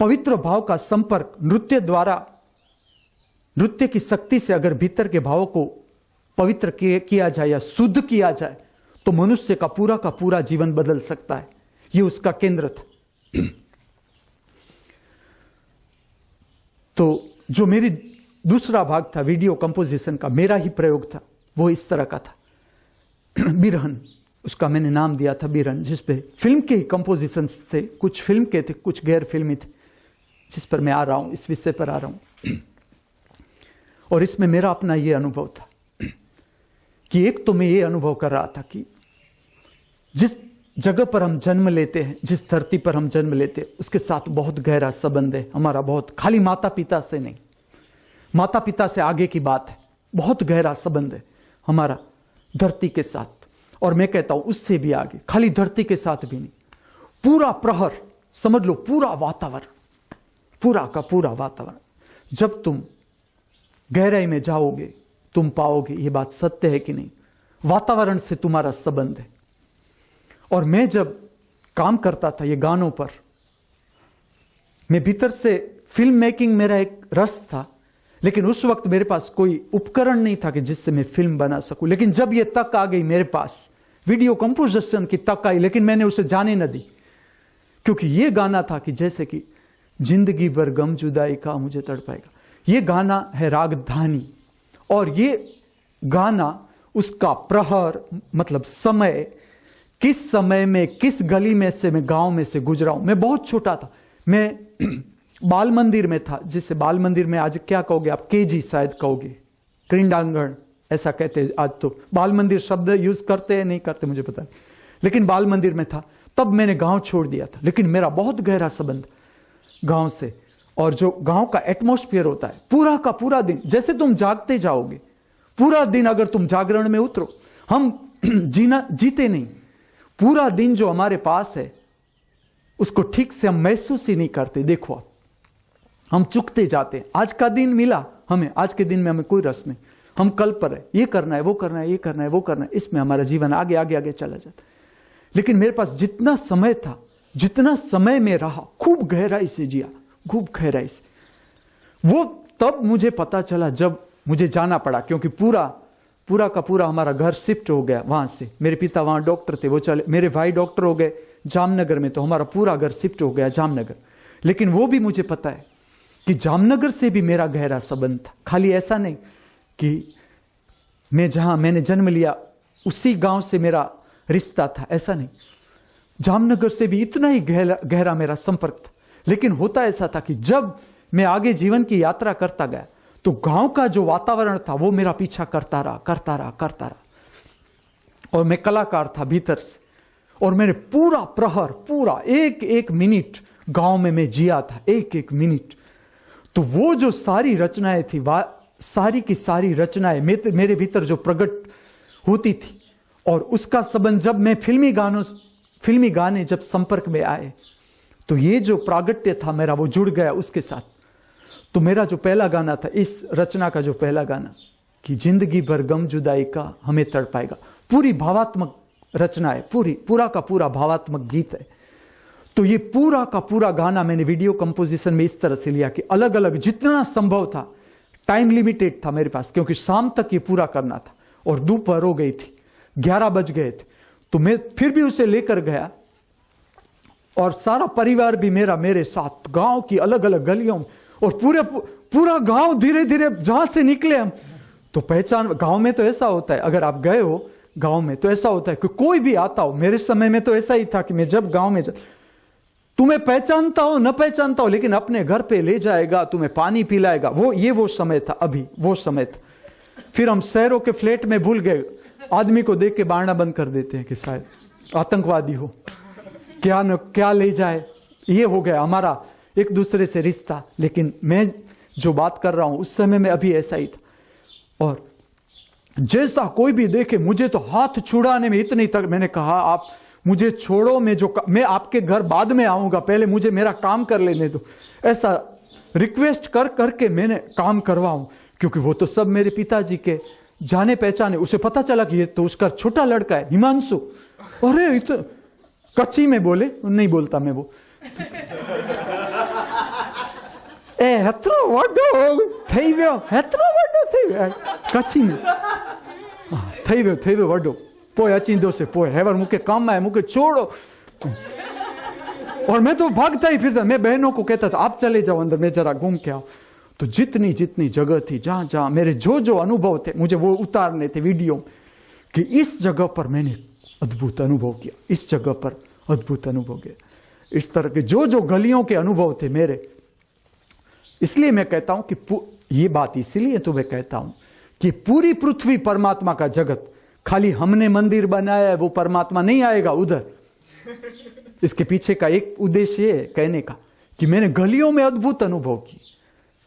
पवित्र भाव का संपर्क नृत्य द्वारा, नृत्य की शक्ति से अगर भीतर के भावों को पवित्र किया जाए या शुद्ध किया जाए, तो मनुष्य का पूरा जीवन बदल सकता है। यह उसका केंद्र था। तो जो मेरी दूसरा भाग था वीडियो कंपोजिशन का, मेरा ही प्रयोग था, वो इस तरह का था। बिरहन, उसका मैंने नाम दिया था बिरहन, जिसपे फिल्म के कंपोजिशन थे, कुछ फिल्म के थे, कुछ गैर फिल्मी थे, जिस पर मैं आ रहा हूं, इस विषय पर आ रहा हूं। और इसमें मेरा अपना ये अनुभव था कि एक तो मैं ये अनुभव कर रहा था कि जिस जगह पर हम जन्म लेते हैं, जिस धरती पर हम जन्म लेते हैं, उसके साथ बहुत गहरा संबंध है हमारा, बहुत, खाली माता पिता से नहीं, माता पिता से आगे की बात है, बहुत गहरा संबंध है हमारा धरती के साथ। और मैं कहता हूं उससे भी आगे, खाली धरती के साथ भी नहीं, पूरा प्रहर समझ लो, पूरा वातावरण, पूरा का पूरा वातावरण। जब तुम गहराई में जाओगे तुम पाओगे ये बात सत्य है कि नहीं, वातावरण से तुम्हारा संबंध है। और मैं जब काम करता था ये गानों पर, मैं भीतर से फिल्म मेकिंग मेरा एक रस था, लेकिन उस वक्त मेरे पास कोई उपकरण नहीं था कि जिससे मैं फिल्म बना सकूं। लेकिन जब ये तक आ गई मेरे पास, वीडियो कंपोजिशन की तक आई, लेकिन मैंने उसे जाने न दी, क्योंकि ये गाना था कि जैसे कि जिंदगी भर गम जुदाई का मुझे तड़पाएगा, ये गाना है रागधानी, और ये गाना उसका प्रहर मतलब समय, किस समय में किस गली में से मैं गांव में से गुजरा हूं। मैं बहुत छोटा था, मैं बाल मंदिर में था, जिसे बाल मंदिर में आज क्या कहोगे आप, केजी शायद कहोगे, क्रीडांगण ऐसा कहते हैं आज। तो बाल मंदिर शब्द यूज करते हैं नहीं करते मुझे पता नहीं, लेकिन बाल मंदिर में था। तब मैंने गांव छोड़ दिया था, लेकिन मेरा बहुत गहरा संबंध गांव से। और जो गांव का एटमॉस्फेयर होता है, पूरा का पूरा दिन, जैसे तुम जागते जाओगे, पूरा दिन अगर तुम जागरण में उतरो, हम जीते नहीं, पूरा दिन जो हमारे पास है उसको ठीक से हम महसूस ही नहीं करते। देखो आप, हम चुकते जाते हैं। आज का दिन मिला हमें, आज के दिन में हमें कोई रस नहीं, हम कल पर है, ये करना है, वो करना है, ये करना है, वो करना है, इसमें हमारा जीवन आगे आगे आगे चला जाता है। लेकिन मेरे पास जितना समय था, जितना समय में रहा, खूब गहराई से जिया, खूब गहराई से। वो तब मुझे पता चला जब मुझे जाना पड़ा, क्योंकि पूरा का पूरा हमारा घर शिफ्ट हो गया वहां से। मेरे पिता वहां डॉक्टर थे, वो चले, मेरे भाई डॉक्टर हो गए जामनगर में, तो हमारा पूरा घर शिफ्ट हो गया जामनगर। लेकिन वो भी मुझे पता है कि जामनगर से भी मेरा गहरा संबंध था। खाली ऐसा नहीं कि मैं जहां मैंने जन्म लिया उसी गांव से मेरा रिश्ता था, ऐसा नहीं। जामनगर से भी इतना ही गहरा मेरा संपर्क था। लेकिन होता ऐसा था कि जब मैं आगे जीवन की यात्रा करता गया तो गांव का जो वातावरण था वो मेरा पीछा करता रहा। और मैं कलाकार था भीतर से, और मैंने पूरा प्रहर, पूरा एक मिनट गांव में मैं जिया था, एक मिनट। तो वो जो सारी रचनाएं थी, सारी की सारी रचनाएं मेरे भीतर जो प्रकट होती थी, और उसका संबंध जब मैं फिल्मी गाने जब संपर्क में आए, तो ये जो प्रागट्य था मेरा वो जुड़ गया उसके साथ। तो मेरा जो पहला गाना था, इस रचना का जो पहला गाना, कि जिंदगी भर गम जुदाई का हमें तड़पाएगा, पूरी भावात्मक रचना है, पूरा का पूरा भावात्मक गीत है। तो ये पूरा का पूरा गाना मैंने वीडियो कंपोजिशन में इस तरह से लिया कि अलग अलग जितना संभव था, टाइम लिमिटेड था मेरे पास, क्योंकि शाम तक ये पूरा करना था, और दोपहर हो गई थी, 11 बज गए थे। तो मैं फिर भी उसे लेकर गया, और सारा परिवार भी मेरे साथ, गांव की अलग अलग गलियों में, और पूरा गांव धीरे धीरे जहां से निकले हम, तो पहचान। गांव में तो ऐसा होता है, अगर आप गए हो गांव में तो ऐसा होता है कि कोई भी आता हो, मेरे समय में तो ऐसा ही था कि मैं जब गांव में तुम्हें पहचानता हो न पहचानता हो, लेकिन अपने घर पे ले जाएगा, तुम्हें पानी पिलाएगा। वो समय था, अभी वो समय था। फिर हम शहरों के फ्लैट में भूल गए, आदमी को देख के बारना बंद कर देते हैं कि शायद आतंकवादी हो, क्या ले जाए। ये हो गया हमारा एक दूसरे से रिश्ता। लेकिन मैं जो बात कर रहा हूं उस समय में अभी ऐसा ही था। और जैसा कोई भी देखे, मुझे तो हाथ छुड़ाने में इतनी तक, मैंने कहा आप मुझे छोड़ो, मैं आपके घर बाद में आऊंगा, पहले मुझे मेरा काम कर लेने दो। ऐसा रिक्वेस्ट करके मैंने काम करवाऊं, क्योंकि वो तो सब मेरे पिताजी के जाने पहचाने। उसे पता चला कि ये तो उसका छोटा लड़का है हिमांशु। अरे ये तो कच्ची में बोले, नहीं बोलता मैं वो। हेत्रो वड्डो થઈ ગયો, हेत्रो वड्डो થઈ ગયો कच्ची में થઈ ગયો वड्डो। पोए अचींदो से पोए हेवर मुके काम आए, मुके छोड़ो। और मैं तो भागता ही फिरता, मैं बहनों को कहता था आप चले जाओ अंदर, मैं जरा घूम के आओ। तो जितनी जगह थी, जहां मेरे जो अनुभव थे, मुझे वो उतारने थे वीडियो, कि इस जगह पर मैंने अद्भुत अनुभव किया, इस जगह पर अद्भुत अनुभव किया। इस तरह के जो गलियों के अनुभव थे मेरे। इसलिए मैं कहता हूं कि ये बात इसलिए तो मैं कहता हूं कि पूरी पृथ्वी परमात्मा का जगत, खाली हमने मंदिर बनाया है वो परमात्मा नहीं आएगा उधर। इसके पीछे का एक उद्देश्य है कहने का कि मैंने गलियों में अद्भुत अनुभव की।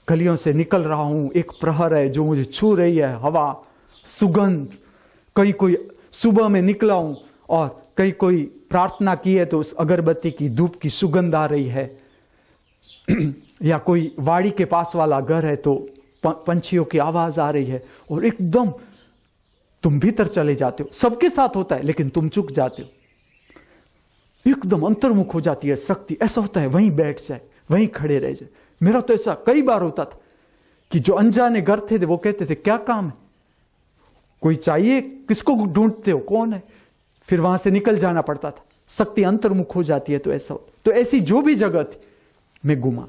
गलियों से निकल रहा हूं, एक प्रहर है जो मुझे छू रही है, हवा, सुगंध। कहीं कोई सुबह में निकला हूं और कहीं कोई प्रार्थना की है तो उस अगरबत्ती की धूप की सुगंध आ रही है, या कोई वाड़ी के पास वाला घर है तो पंछियों की आवाज आ रही है, और एकदम तुम भीतर चले जाते हो। सबके साथ होता है लेकिन तुम चुक जाते हो, एकदम अंतर्मुख हो जाती है शक्ति। ऐसा होता है वहीं बैठ जाए, वहीं खड़े रह जाए। मेरा तो ऐसा कई बार होता था कि जो अनजाने घर थे वो कहते थे क्या काम है, कोई चाहिए, किसको ढूंढते हो, कौन है। फिर वहां से निकल जाना पड़ता था, शक्ति अंतर्मुख हो जाती है तो ऐसा होता। तो ऐसी जो भी जगह थी मैं घुमा।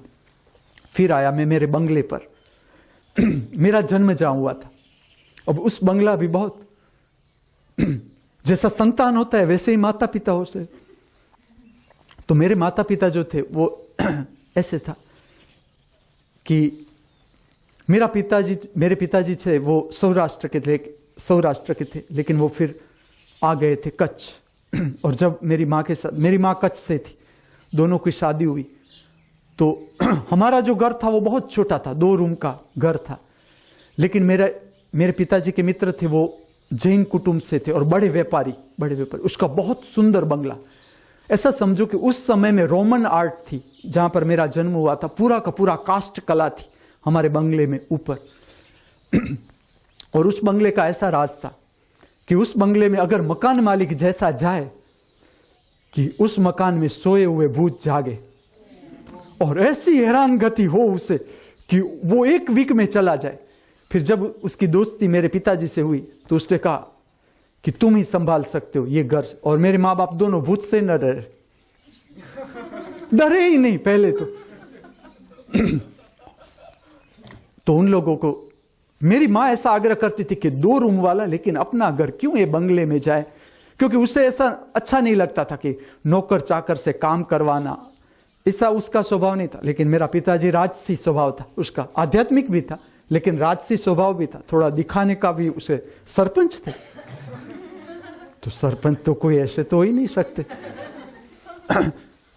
फिर आया मैं मेरे बंगले पर। मेरा जन्म जहां हुआ था, अब उस बंगला भी बहुत जैसा संतान होता है वैसे ही माता पिता हो से। तो मेरे माता पिता जो थे वो ऐसे था कि मेरे पिताजी थे वो सौराष्ट्र के थे, लेकिन वो फिर आ गए थे कच्छ। और जब मेरी माँ कच्छ से थी, दोनों की शादी हुई तो हमारा जो घर था वो बहुत छोटा था, 2 रूम का घर था। लेकिन मेरे पिताजी के मित्र थे वो जैन कुटुंब से थे और बड़े व्यापारी। उसका बहुत सुंदर बंगला। ऐसा समझो कि उस समय में रोमन आर्ट थी जहां पर मेरा जन्म हुआ था, पूरा का पूरा कास्ट कला थी हमारे बंगले में ऊपर। और उस बंगले का ऐसा राज था कि उस बंगले में अगर मकान मालिक जैसा जाए कि उस मकान में सोए हुए भूत जागे और ऐसी हैरान गति हो उसे कि वो 1 वीक में चला जाए। फिर जब उसकी दोस्ती मेरे पिताजी से हुई तो उसने कहा कि तुम ही संभाल सकते हो ये घर, और मेरे माँ बाप दोनों भूत से न डरे ही नहीं पहले तो उन लोगों को, मेरी माँ ऐसा आग्रह करती थी कि 2 रूम वाला, लेकिन अपना घर क्यों ये बंगले में जाए, क्योंकि उसे ऐसा अच्छा नहीं लगता था कि नौकर चाकर से काम करवाना, ऐसा उसका स्वभाव नहीं था। लेकिन मेरा पिताजी राजसी स्वभाव था उसका, आध्यात्मिक भी था लेकिन राजसी स्वभाव भी था, थोड़ा दिखाने का भी, उसे सरपंच थे तो सरपंच तो कोई ऐसे तो हो ही नहीं सकते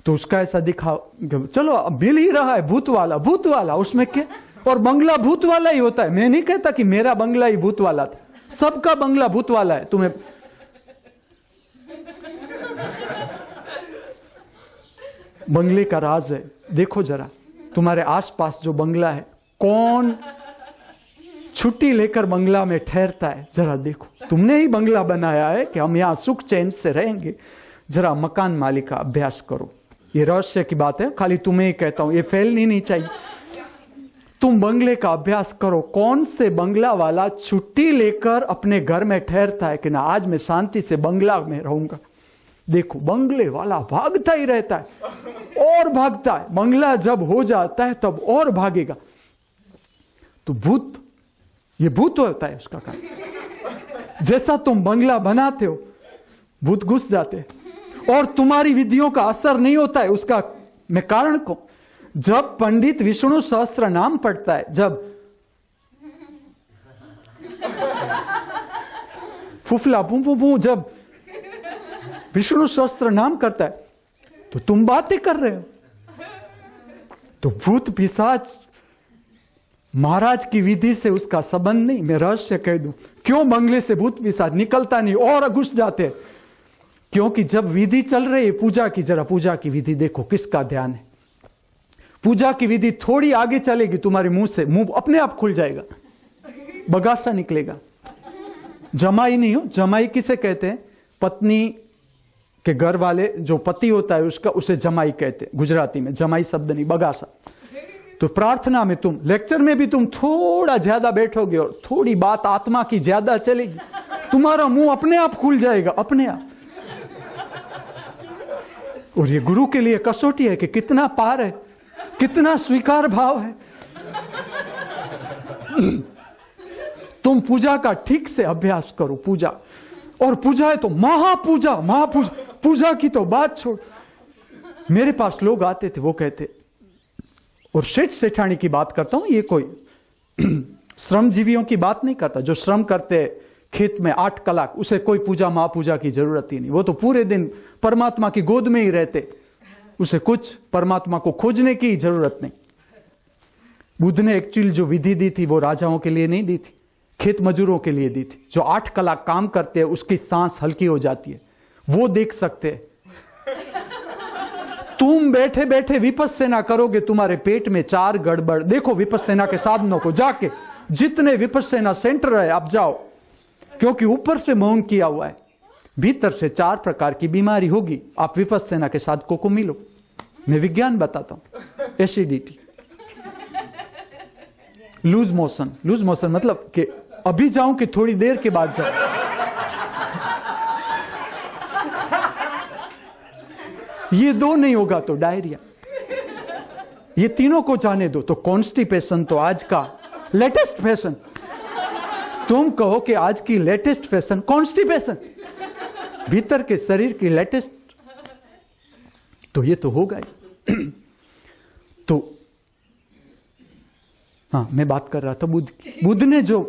तो उसका ऐसा दिखा, चलो अब मिल ही रहा है भूत वाला उसमें क्या, और बंगला भूत वाला ही होता है। मैं नहीं कहता कि मेरा बंगला ही भूत वाला था, सबका बंगला भूत वाला है। तुम्हें बंगले का राज है, देखो जरा तुम्हारे आसपास जो बंगला है, कौन छुट्टी लेकर बंगला में ठहरता है, जरा देखो। तुमने ही बंगला बनाया है कि हम यहां सुख चैन से रहेंगे। जरा मकान मालिक का अभ्यास करो, ये रहस्य की बात है, खाली तुम्हें ही कहता हूं, ये फैलनी नहीं चाहिए। तुम बंगले का अभ्यास करो, कौन से बंगला वाला छुट्टी लेकर अपने घर में ठहरता है कि ना आज मैं शांति से बंगला में रहूंगा। देखो बंगले वाला भागता ही रहता है और भागता है, बंगला जब हो जाता है तब और भागेगा। तो भूत, ये भूत होता है उसका काम। जैसा तुम बंगला बनाते हो भूत घुस जाते हैं और तुम्हारी विधियों का असर नहीं होता है। उसका मैं कारण को, जब पंडित विष्णु सहस्त्र नाम पढ़ता है, जब फुफला पू जब विष्णु सहस्त्र नाम करता है तो तुम बातें कर रहे हो। तो भूत पिशाच महाराज की विधि से उसका संबंध नहीं। मैं रहस्य कह दूं क्यों बंगले से भूत पिशाच निकलता नहीं और घुस जाते हैं, क्योंकि जब विधि चल रही है पूजा की, जरा पूजा की विधि देखो किसका ध्यान है। पूजा की विधि थोड़ी आगे चलेगी, तुम्हारे मुंह से मुंह अपने आप खुल जाएगा, बगासा निकलेगा। जमाई नहीं हो, जमाई किसे कहते हैं? पत्नी के घर वाले, जो पति होता है उसका, उसे जमाई कहते हैं गुजराती में। जमाई शब्द नहीं, बगासा। तो प्रार्थना में तुम, लेक्चर में भी तुम थोड़ा ज्यादा बैठोगे और थोड़ी बात आत्मा की ज्यादा चलेगी, तुम्हारा मुंह अपने आप खुल जाएगा, अपने आप। और ये गुरु के लिए कसौटी है कि कितना पार है, कितना स्वीकार भाव है। तुम पूजा का ठीक से अभ्यास करो, पूजा, और पूजा है तो महापूजा, महापूजा। पूजा की तो बात छोड़। मेरे पास लोग आते थे, वो कहते, और सेठ सेठानी की बात करता हूं, ये कोई श्रमजीवियों की बात नहीं करता, जो श्रम करते खेत में 8 कलाक, उसे कोई पूजा महापूजा की जरूरत ही नहीं। वो तो पूरे दिन परमात्मा की गोद में ही रहते, उसे कुछ परमात्मा को खोजने की जरूरत नहीं। बुद्ध ने एक्चुअली जो विधि दी थी वो राजाओं के लिए नहीं दी थी, खेत मजदूरों के लिए दी थी। जो 8 कलाक काम करते हैं उसकी सांस हल्की हो जाती है, वो देख सकते हैं। तुम बैठे बैठे विपस्सना करोगे, तुम्हारे पेट में 4 गड़बड़। देखो विपस्सना के साधनों को, जाके जितने विपस्सना सेंटर है आप जाओ, क्योंकि ऊपर से मौन किया हुआ है, भीतर से 4 प्रकार की बीमारी होगी। आप विपस्सना के साधकों को मिलो, मैं विज्ञान बताता हूं। Acidity, loose motion, loose motion मतलब कि अभी जाऊं कि थोड़ी देर के बाद जाऊं, ये 2 नहीं होगा तो डायरिया, ये तीनों को जाने दो। तो कॉन्स्टिपेशन तो आज का लेटेस्ट फैशन, तुम कहो कि आज की लेटेस्ट फैशन कॉन्स्टिपेशन, भीतर के शरीर की लेटेस्ट, तो ये तो होगा ही। तो हाँ, मैं बात कर रहा था बुद्ध की। बुद्ध ने जो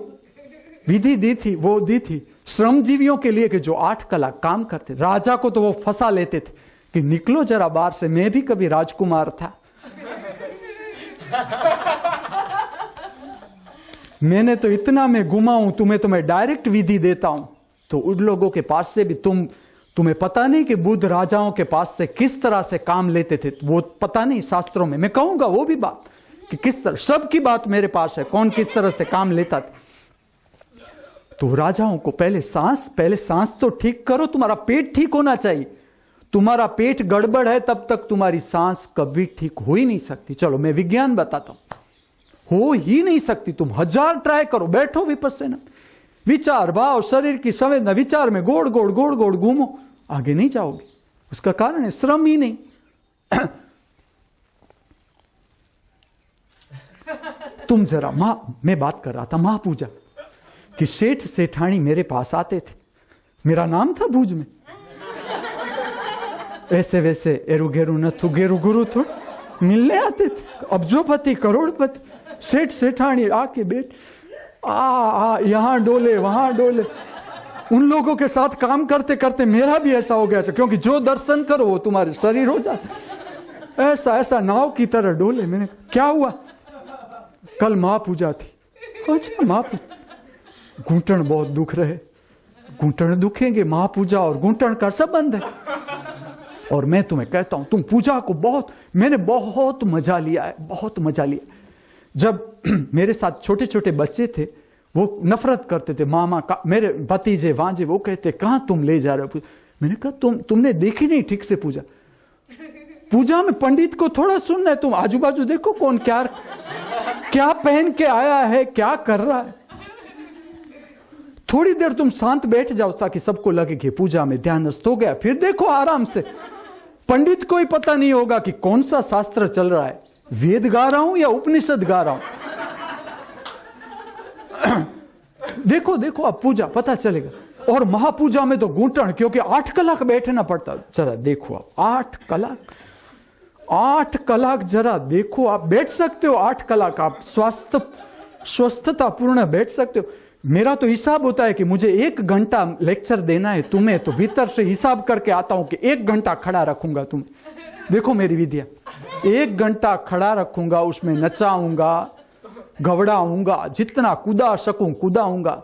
विधि दी थी वो दी थी श्रमजीवियों के लिए, कि जो 8 कलाक काम करते। राजा को तो वो फंसा लेते थे कि निकलो जरा बाहर से, मैं भी कभी राजकुमार था, मैंने तो इतना मैं घुमाऊं तुम्हें, तो मैं डायरेक्ट विधि देता हूं। तो उन लोगों के पास से भी तुम्हें पता नहीं कि बुद्ध राजाओं के पास से किस तरह से काम लेते थे, वो पता नहीं शास्त्रों में। मैं कहूंगा वो भी बात कि किस तरह, सबकी बात मेरे पास है, कौन किस तरह से काम लेता था। तो राजाओं को पहले सांस तो ठीक करो, तुम्हारा पेट ठीक होना चाहिए। तुम्हारा पेट गड़बड़ है तब तक तुम्हारी सांस कभी ठीक हो ही नहीं सकती। चलो मैं विज्ञान बताता हूं, हो ही नहीं सकती। तुम 1000 ट्राई करो, बैठो विपस्सना, विचार भाव शरीर की संवेदना विचार में गोड़ गोड़ गोड़ गोड़ घूमो, आगे नहीं जाओगे। उसका कारण है श्रम ही नहीं। तुम जरा मैं बात कर रहा था महापूजा कि सेठ सेठानी मेरे पास आते थे, मेरा नाम था भूज में, ऐसे वैसे एरू गेरू नथु गेरू गुरु थोड़े मिलने आते थे, अब्जोपति करोड़पति सेठ सेठानी आके बैठ यहां डोले वहां डोले। उन लोगों के साथ काम करते करते मेरा भी ऐसा हो गया, क्योंकि जो दर्शन करो वो तुम्हारे शरीर हो जाता, ऐसा ऐसा नाव की तरह डोले। मैंने क्या हुआ? कल महापूजा थी। अच्छा महापूजा, घूंटन बहुत दुख रहे, घूंटन दुखेंगे, महापूजा और घूंटन का संबंध है। और मैं तुम्हें कहता हूं तुम पूजा को मैंने बहुत मजा लिया है, बहुत मजा लिया। जब मेरे साथ छोटे छोटे बच्चे थे वो नफरत करते थे मामा का, मेरे भतीजे भांजे, वो कहते कहां तुम ले जा रहे हो? मैंने कहा तुमने देखी नहीं ठीक से पूजा। पूजा में पंडित को थोड़ा सुनना है, तुम आजू बाजू देखो कौन क्या पहन के आया है, क्या कर रहा है। थोड़ी देर तुम शांत बैठ जाओ ताकि सबको लगे कि पूजा में ध्यानस्थ हो गया, फिर देखो आराम से। पंडित को ही पता नहीं होगा कि कौन सा शास्त्र चल रहा है, वेद गा रहा हूं या उपनिषद गा रहा हूं। देखो देखो अब पूजा पता चलेगा। और महापूजा में तो घूंटन, क्योंकि 8 कलाक बैठना पड़ता। जरा देखो आप 8 कलाक जरा देखो, आप बैठ सकते हो 8 कलाक, आप स्वस्थता पूर्ण बैठ सकते हो। मेरा तो हिसाब होता है कि मुझे 1 घंटा लेक्चर देना है तुम्हें, तो भीतर से हिसाब करके आता हूं कि 1 घंटा खड़ा रखूंगा तुम्हें। देखो मेरी विद्या, 1 घंटा खड़ा रखूंगा, उसमें नचाऊंगा, घबराऊंगा, जितना कूदा सकूं कूदाऊंगा।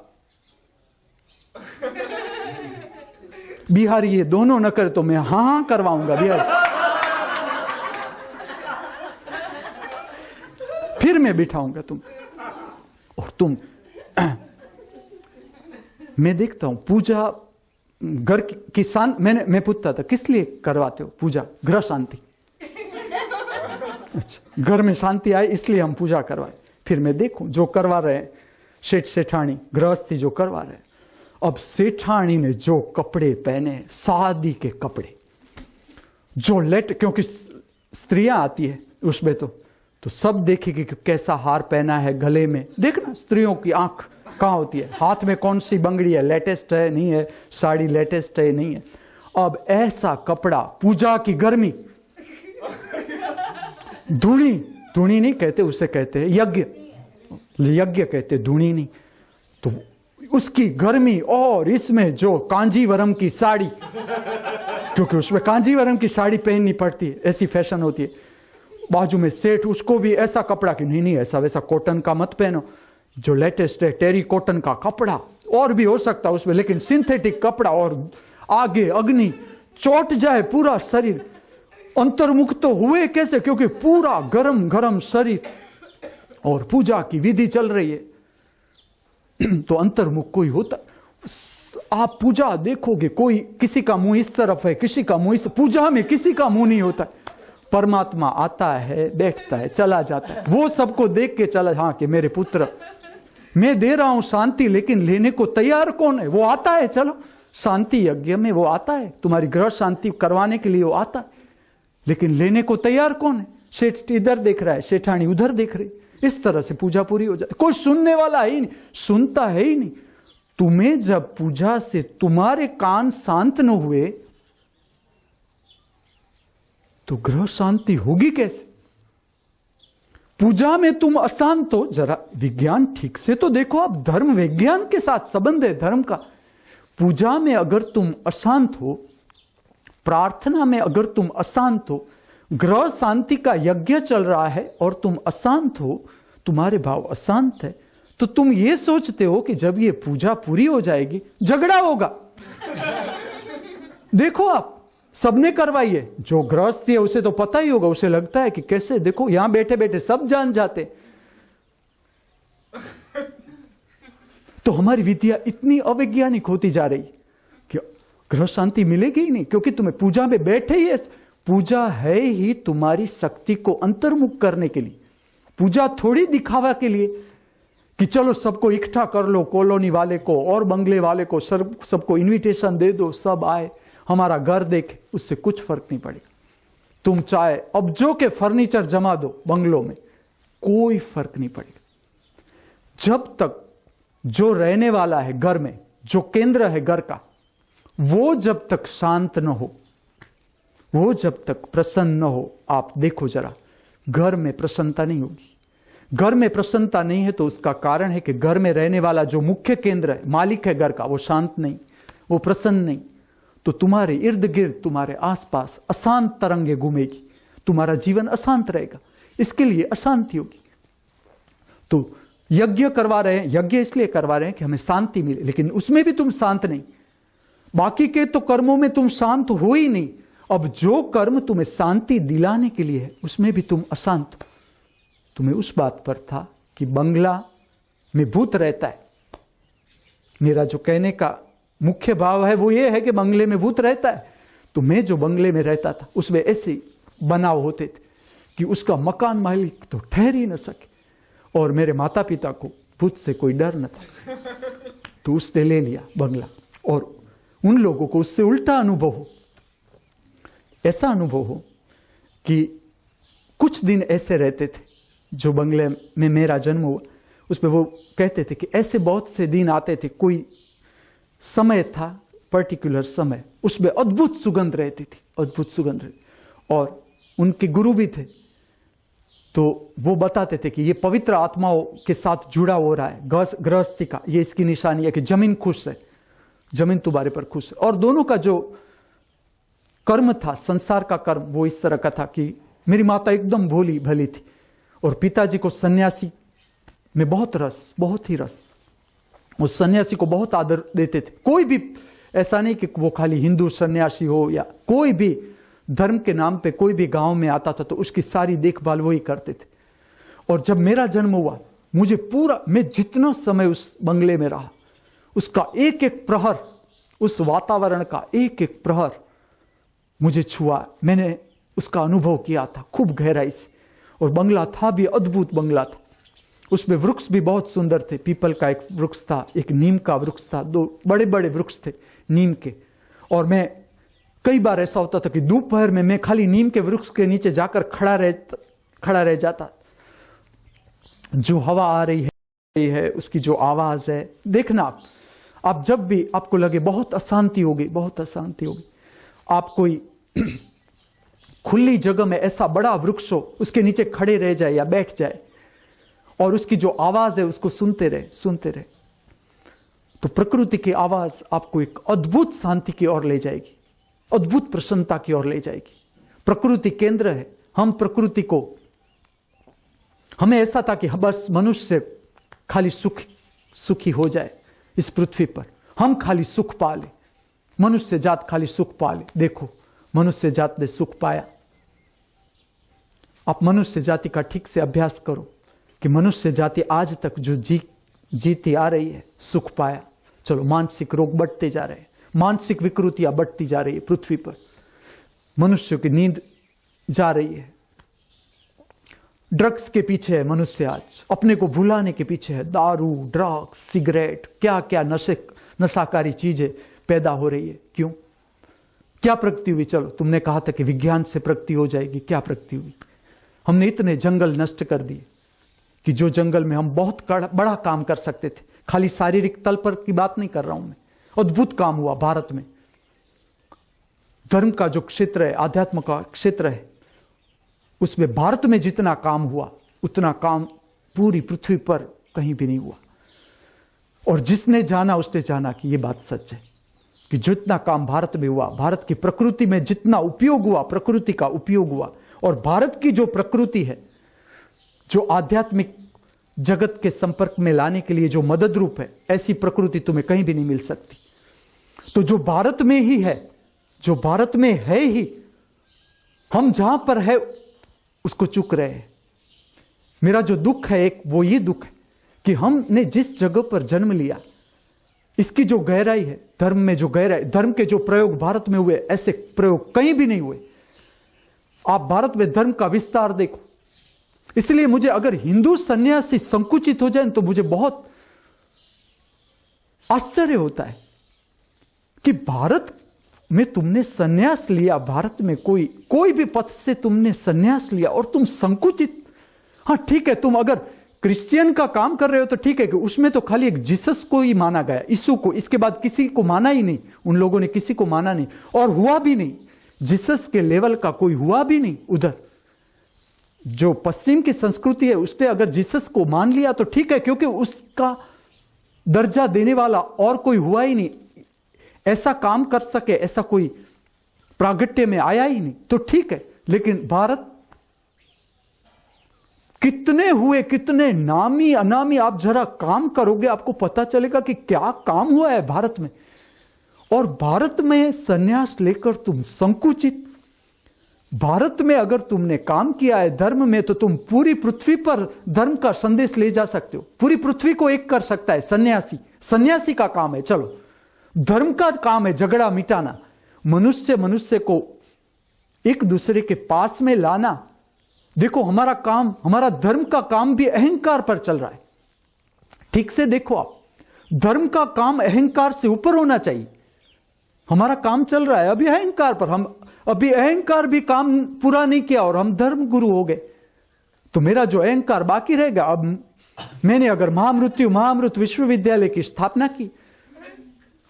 बिहारी ये दोनों न करे तो मैं हाँ करवाऊंगा बिहारी। फिर मैं बिठाऊंगा तुम, और तुम मैं देखता हूं पूजा घर की शांति। मैं पूछता था किस लिए करवाते हो पूजा? ग्रह शांति। अच्छा, घर में शांति आए इसलिए हम पूजा करवाए। फिर मैं देखूं जो करवा रहे हैं सेठ सेठानी गृहस्थी जो करवा रहे हैं। अब सेठानी ने जो कपड़े पहने, शादी के कपड़े, जो क्योंकि स्त्रियां आती है उसमें तो सब देखेगी कि कैसा हार पहना है गले में। देखना स्त्रियों की आंख कहां होती है, हाथ में कौन सी बंगड़ी है, लेटेस्ट है नहीं है, साड़ी लेटेस्ट है नहीं है। अब ऐसा कपड़ा, पूजा की गर्मी, धूणी नहीं कहते, उसे कहते हैं यज्ञ कहते, धूणी नहीं। तो उसकी गर्मी, और इसमें जो कांजीवरम की साड़ी, क्योंकि उसमें कांजीवरम की साड़ी पहननी पड़ती है, ऐसी फैशन होती है। बाजू में सेठ, उसको भी ऐसा कपड़ा कि नहीं ऐसा वैसा कॉटन का मत पहनो, जो लेटेस्ट है टेरी कॉटन का कपड़ा, और भी हो सकता है उसमें, लेकिन सिंथेटिक कपड़ा। और आगे अग्नि, चोट जाए पूरा शरीर। अंतर्मुख तो हुए कैसे, क्योंकि पूरा गरम गरम शरीर, और पूजा की विधि चल रही है। तो अंतर्मुख कोई होता, आप पूजा देखोगे कोई, किसी का मुंह इस तरफ है, किसी का मुंह इस, पूजा में किसी का मुंह नहीं होता। परमात्मा आता है, बैठता है, चला जाता है, वो सबको देख के चला, हाँ कि मेरे पुत्र, मैं दे रहा हूं शांति, लेकिन लेने को तैयार कौन है? वो आता है, चलो शांति यज्ञ में वो आता है, तुम्हारी ग्रह शांति करवाने के लिए वो आता है, लेकिन लेने को तैयार कौन है? सेठ इधर देख रहा है, सेठानी उधर देख रही। इस तरह से पूजा पूरी हो जाती। कोई सुनने वाला है ही नहीं, सुनता है ही नहीं। तुम्हें जब पूजा से तुम्हारे कान शांत न हुए तो ग्रह शांति होगी कैसे? पूजा में तुम अशांत हो, जरा विज्ञान ठीक से तो देखो आप, धर्म विज्ञान के साथ संबंध है धर्म का। पूजा में अगर तुम अशांत हो, प्रार्थना में अगर तुम अशांत हो, ग्रह शांति का यज्ञ चल रहा है और तुम अशांत हो, तुम्हारे भाव अशांत है, तो तुम ये सोचते हो कि जब ये पूजा पूरी हो जाएगी झगड़ा होगा। देखो आप, सबने करवाई है, जो गृहस्थी है उसे तो पता ही होगा, उसे लगता है कि कैसे, देखो यहां बैठे बैठे सब जान जाते। तो हमारी विद्या इतनी अवैज्ञानिक होती जा रही कि ग्रह शांति मिलेगी ही नहीं, क्योंकि तुम्हें पूजा में बैठे ही पूजा है ही तुम्हारी शक्ति को अंतर्मुख करने के लिए। पूजा थोड़ी दिखावा के लिए कि चलो सबको इकट्ठा कर लो, कॉलोनी वाले को और बंगले वाले को सबको इनविटेशन दे दो, सब आए हमारा घर देखे, उससे कुछ फर्क नहीं पड़ेगा। तुम चाहे अब्जों के फर्नीचर जमा दो बंगलों में, कोई फर्क नहीं पड़ेगा। जब तक जो रहने वाला है घर में, जो केंद्र है घर का, वो जब तक शांत न हो, वो जब तक प्रसन्न न हो, आप देखो जरा, घर में प्रसन्नता नहीं होगी। घर में प्रसन्नता नहीं है तो उसका कारण है कि घर में रहने वाला जो मुख्य केंद्र है, मालिक है घर का, वो शांत नहीं, वो प्रसन्न नहीं। तो तुम्हारे इर्द गिर्द, तुम्हारे आसपास अशांत तरंगे घूमेगी, तुम्हारा जीवन अशांत रहेगा, इसके लिए अशांति होगी। तो यज्ञ करवा रहे हैं, यज्ञ इसलिए करवा रहे हैं कि हमें शांति मिले, लेकिन उसमें भी तुम शांत नहीं। बाकी के तो कर्मों में तुम शांत हो ही नहीं, अब जो कर्म तुम्हें शांति दिलाने के लिए है उसमें भी तुम अशांत हो। तुम्हें उस बात पर था कि बंगला में भूत रहता है। मेरा जो कहने का मुख्य भाव है वो ये है कि बंगले में भूत रहता है। तो मैं जो बंगले में रहता था उसमें ऐसे बनाव होते थे कि उसका मकान मालिक तो ठहर ही न सके, और मेरे माता पिता को भूत से कोई डर न था, तो उसने ले लिया बंगला। और उन लोगों को उससे उल्टा अनुभव हो, ऐसा अनुभव हो कि कुछ दिन ऐसे रहते थे, जो बंगले में मेरा जन्म हुआ उसमें वो कहते थे कि ऐसे बहुत से दिन आते थे, कोई समय था, पर्टिकुलर समय, उसमें अद्भुत सुगंध रहती थी, अद्भुत सुगंध रहती। और उनके गुरु भी थे, तो वो बताते थे कि ये पवित्र आत्माओं के साथ जुड़ा हो रहा है, गृहस्थी का ये इसकी निशानी है कि जमीन खुश है, जमीन तुम्हारे पर खुश है। और दोनों का जो कर्म था, संसार का कर्म, वो इस तरह का था कि मेरी माता एकदम भोली भली थी और पिताजी को सन्यासी में बहुत रस, बहुत ही रस, उस सन्यासी को बहुत आदर देते थे। कोई भी ऐसा नहीं कि वो खाली हिंदू सन्यासी हो या कोई भी धर्म के नाम पे कोई भी गांव में आता था तो उसकी सारी देखभाल वही करते थे। और जब मेरा जन्म हुआ, मुझे पूरा, मैं जितना समय उस बंगले में रहा, उसका एक एक प्रहर, उस वातावरण का एक एक प्रहर मुझे छुआ, मैंने उसका अनुभव किया था खूब गहराई से। और बंगला था भी अद्भुत बंगला था, उसमें वृक्ष भी बहुत सुंदर थे। पीपल का एक वृक्ष था, एक नीम का वृक्ष था, दो बड़े बड़े वृक्ष थे नीम के। और मैं कई बार ऐसा होता था कि दोपहर में मैं खाली नीम के वृक्ष के नीचे जाकर खड़ा रह जाता। जो हवा आ रही है, उसकी जो आवाज है, देखना आप जब भी आपको लगे बहुत अशांति होगी, बहुत अशांति होगी, आप कोई खुली जगह में ऐसा बड़ा वृक्ष हो, उसके नीचे खड़े रह जाए या बैठ जाए और उसकी जो आवाज है उसको सुनते रहे, तो प्रकृति की आवाज आपको एक अद्भुत शांति की ओर ले जाएगी, अद्भुत प्रसन्नता की ओर ले जाएगी। प्रकृति केंद्र है, हम प्रकृति को, हमें ऐसा था कि बस मनुष्य खाली सुखी हो जाए इस पृथ्वी पर, हम खाली सुख पा ले, मनुष्य जात खाली सुख पा ले। देखो मनुष्य जात ने सुख पाया। आप मनुष्य जाति का ठीक से अभ्यास करो कि मनुष्य जाति आज तक जो जीती आ रही है, सुख पाया। चलो मानसिक रोग बढ़ते जा रहे हैं, मानसिक विकृतियां बढ़ती जा रही है पृथ्वी पर, मनुष्य की नींद जा रही है, ड्रग्स के पीछे है मनुष्य, आज अपने को भुलाने के पीछे है, दारू, ड्रग्स, सिगरेट, क्या क्या नशाकारी चीजें पैदा हो रही है। क्यों? क्या प्रगति हुई? चलो तुमने कहा था कि विज्ञान से प्रगति हो जाएगी, क्या प्रगति हुई? हमने इतने जंगल नष्ट कर दिए कि जो जंगल में हम बहुत बड़ा काम कर सकते थे, खाली शारीरिक तल पर की बात नहीं कर रहा हूं मैं, अद्भुत काम हुआ भारत में। धर्म का जो क्षेत्र है, आध्यात्म का क्षेत्र है, उसमें भारत में जितना काम हुआ उतना काम पूरी पृथ्वी पर कहीं भी नहीं हुआ। और जिसने जाना उसने जाना कि ये बात सच है कि जितना काम भारत में हुआ, भारत की प्रकृति में जितना उपयोग हुआ, प्रकृति का उपयोग हुआ, और भारत की जो प्रकृति है, जो आध्यात्मिक जगत के संपर्क में लाने के लिए जो मदद रूप है, ऐसी प्रकृति तुम्हें कहीं भी नहीं मिल सकती। तो जो भारत में ही है, जो भारत में है ही, हम जहां पर है उसको चूक रहे हैं। मेरा जो दुख है एक, वो ये दुख है कि हमने जिस जगह पर जन्म लिया, इसकी जो गहराई है, धर्म में जो गहराई, धर्म के जो प्रयोग भारत में हुए, ऐसे प्रयोग कहीं भी नहीं हुए। आप भारत में धर्म का विस्तार देखो। इसलिए मुझे अगर हिंदू सन्यासी संकुचित हो जाए तो मुझे बहुत आश्चर्य होता है कि भारत में तुमने सन्यास लिया, भारत में कोई भी पथ से तुमने सन्यास लिया और तुम संकुचित। हाँ ठीक है, तुम अगर क्रिश्चियन का काम कर रहे हो तो ठीक है कि उसमें तो खाली एक जीसस को ही माना गया, यीशु को, इसके बाद किसी को माना ही नहीं। उन लोगों ने किसी को माना नहीं और हुआ भी नहीं, जीसस के लेवल का कोई हुआ भी नहीं। उधर जो पश्चिम की संस्कृति है उसने अगर जीसस को मान लिया तो ठीक है, क्योंकि उसका दर्जा देने वाला और कोई हुआ ही नहीं, ऐसा काम कर सके, ऐसा कोई प्रागट्य में आया ही नहीं, तो ठीक है। लेकिन भारत कितने हुए, कितने नामी अनामी, आप जरा काम करोगे आपको पता चलेगा कि क्या काम हुआ है भारत में। और भारत में सन्यास लेकर तुम संकुचित। भारत में अगर तुमने काम किया है धर्म में तो तुम पूरी पृथ्वी पर धर्म का संदेश ले जा सकते हो। पूरी पृथ्वी को एक कर सकता है सन्यासी। सन्यासी का काम है, चलो धर्म का काम है झगड़ा मिटाना, मनुष्य को एक दूसरे के पास में लाना। देखो हमारा काम, हमारा धर्म का काम भी अहंकार पर चल रहा है। ठीक से देखो आप, धर्म का काम अहंकार से ऊपर होना चाहिए। हमारा काम चल रहा है अभी अहंकार पर। हम अभी अहंकार भी काम पूरा नहीं किया और हम धर्म गुरु हो गए, तो मेरा जो अहंकार बाकी रहेगा। अब मैंने अगर महामृत विश्वविद्यालय की स्थापना की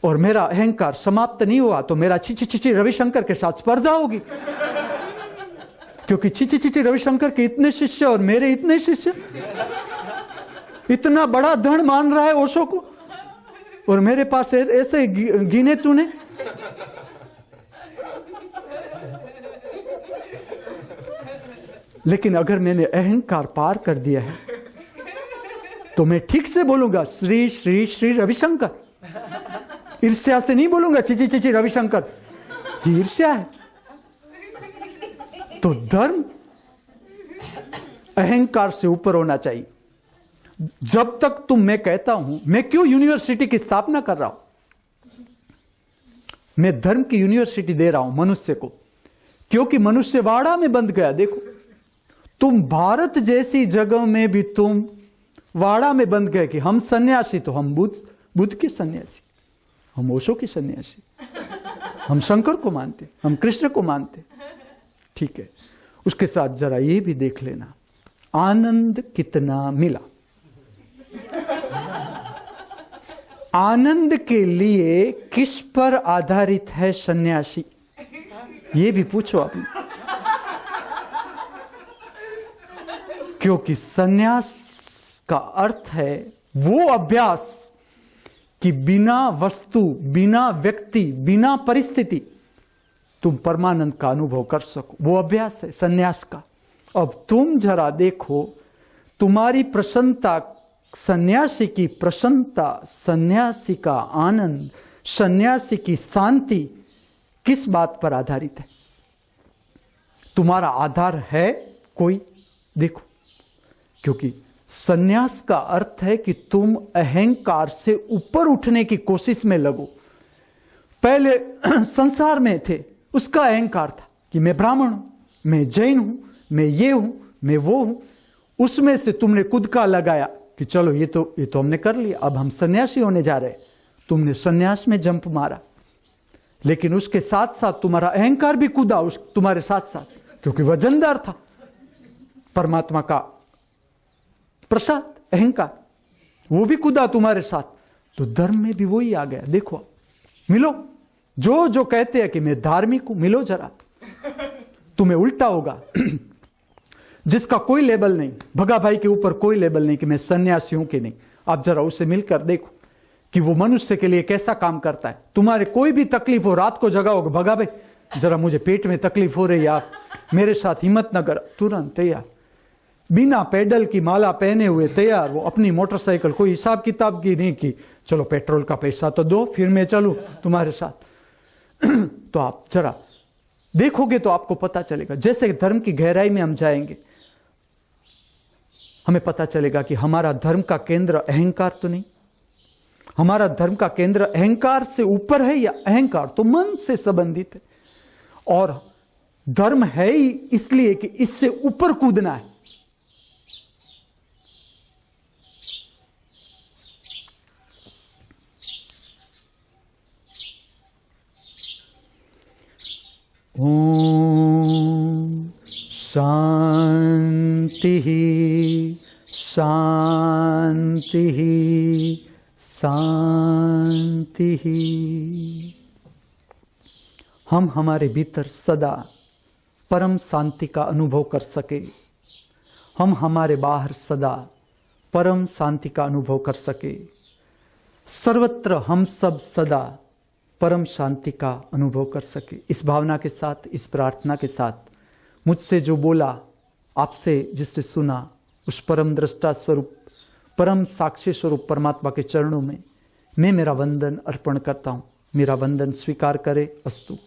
और मेरा अहंकार समाप्त नहीं हुआ तो मेरा छिची रविशंकर के साथ स्पर्धा होगी, क्योंकि छिची रविशंकर के इतने शिष्य और मेरे इतने शिष्य। इतना बड़ा धन मान रहा है ओशो को और मेरे पास ऐसे गिने तूने। लेकिन अगर मैंने अहंकार पार कर दिया है तो मैं ठीक से बोलूंगा श्री श्री श्री रविशंकर। ईर्ष्या से नहीं बोलूंगा चिची रविशंकर, ये ईर्ष्या है। तो धर्म अहंकार से ऊपर होना चाहिए। जब तक मैं कहता हूं, मैं क्यों यूनिवर्सिटी की स्थापना कर रहा हूं, मैं धर्म की यूनिवर्सिटी दे रहा हूं मनुष्य को, क्योंकि मनुष्य वाड़ा में बंध गया। देखो तुम भारत जैसी जगह में भी तुम वाड़ा में बंध गए कि हम सन्यासी, तो हम बुद्ध के सन्यासी, हम ओशो के सन्यासी, हम शंकर को मानते, हम कृष्ण को मानते। ठीक है, उसके साथ जरा ये भी देख लेना आनंद कितना मिला। आनंद के लिए किस पर आधारित है सन्यासी, ये भी पूछो आपने। क्योंकि सन्यास का अर्थ है वो अभ्यास कि बिना वस्तु, बिना व्यक्ति, बिना परिस्थिति तुम परमानंद का अनुभव कर सको, वो अभ्यास है सन्यास का। अब तुम जरा देखो, तुम्हारी प्रसन्नता, सन्यासी की प्रसन्नता, सन्यासी का आनंद, सन्यासी की शांति किस बात पर आधारित है? तुम्हारा आधार है कोई? देखो, क्योंकि सन्यास का अर्थ है कि तुम अहंकार से ऊपर उठने की कोशिश में लगो। पहले संसार में थे, उसका अहंकार था कि मैं ब्राह्मण हूं, मैं जैन हूं, मैं ये हूं, मैं वो हूं। उसमें से तुमने कुदका लगाया कि चलो ये तो हमने कर लिया, अब हम सन्यासी होने जा रहे हैं। तुमने सन्यास में जंप मारा, लेकिन उसके साथ साथ तुम्हारा अहंकार भी कूदा तुम्हारे साथ साथ, क्योंकि वजनदार था परमात्मा का प्रसाद, अहंकार, वो भी कूदा तुम्हारे साथ। तो धर्म में भी वही आ गया। देखो, मिलो, जो कहते हैं कि मैं धार्मिक हूं, मिलो जरा, तुम्हें उल्टा होगा। जिसका कोई लेबल नहीं, भगा भाई के ऊपर कोई लेबल नहीं कि मैं सन्यासी हूं कि नहीं, आप जरा उससे मिलकर देखो कि वो मनुष्य के लिए कैसा काम करता है। तुम्हारे कोई भी तकलीफ हो, रात को जगाओगे, भगा भाई जरा मुझे पेट में तकलीफ हो रही है, आप मेरे साथ हिम्मत न कर, तुरंत तैयार, बिना पेडल की माला पहने हुए तैयार। वो अपनी मोटरसाइकिल, कोई हिसाब किताब की नहीं कि चलो पेट्रोल का पैसा तो दो फिर मैं चलूं तुम्हारे साथ। तो आप जरा देखोगे तो आपको पता चलेगा। जैसे धर्म की गहराई में हम जाएंगे, हमें पता चलेगा कि हमारा धर्म का केंद्र अहंकार तो नहीं, हमारा धर्म का केंद्र अहंकार से ऊपर है या अहंकार तो मन से संबंधित है, और धर्म है ही इसलिए कि इससे ऊपर कूदना है। ओम शांति शांति शांति। हम हमारे भीतर सदा परम शांति का अनुभव कर सके, हम हमारे बाहर सदा परम शांति का अनुभव कर सके, सर्वत्र हम सब सदा परम शांति का अनुभव कर सके। इस भावना के साथ, इस प्रार्थना के साथ मुझसे जो बोला, आपसे जिससे सुना, उस परम दृष्टा स्वरूप, परम साक्षी स्वरूप परमात्मा के चरणों में मैं मेरा वंदन अर्पण करता हूं। मेरा वंदन स्वीकार करे। अस्तु।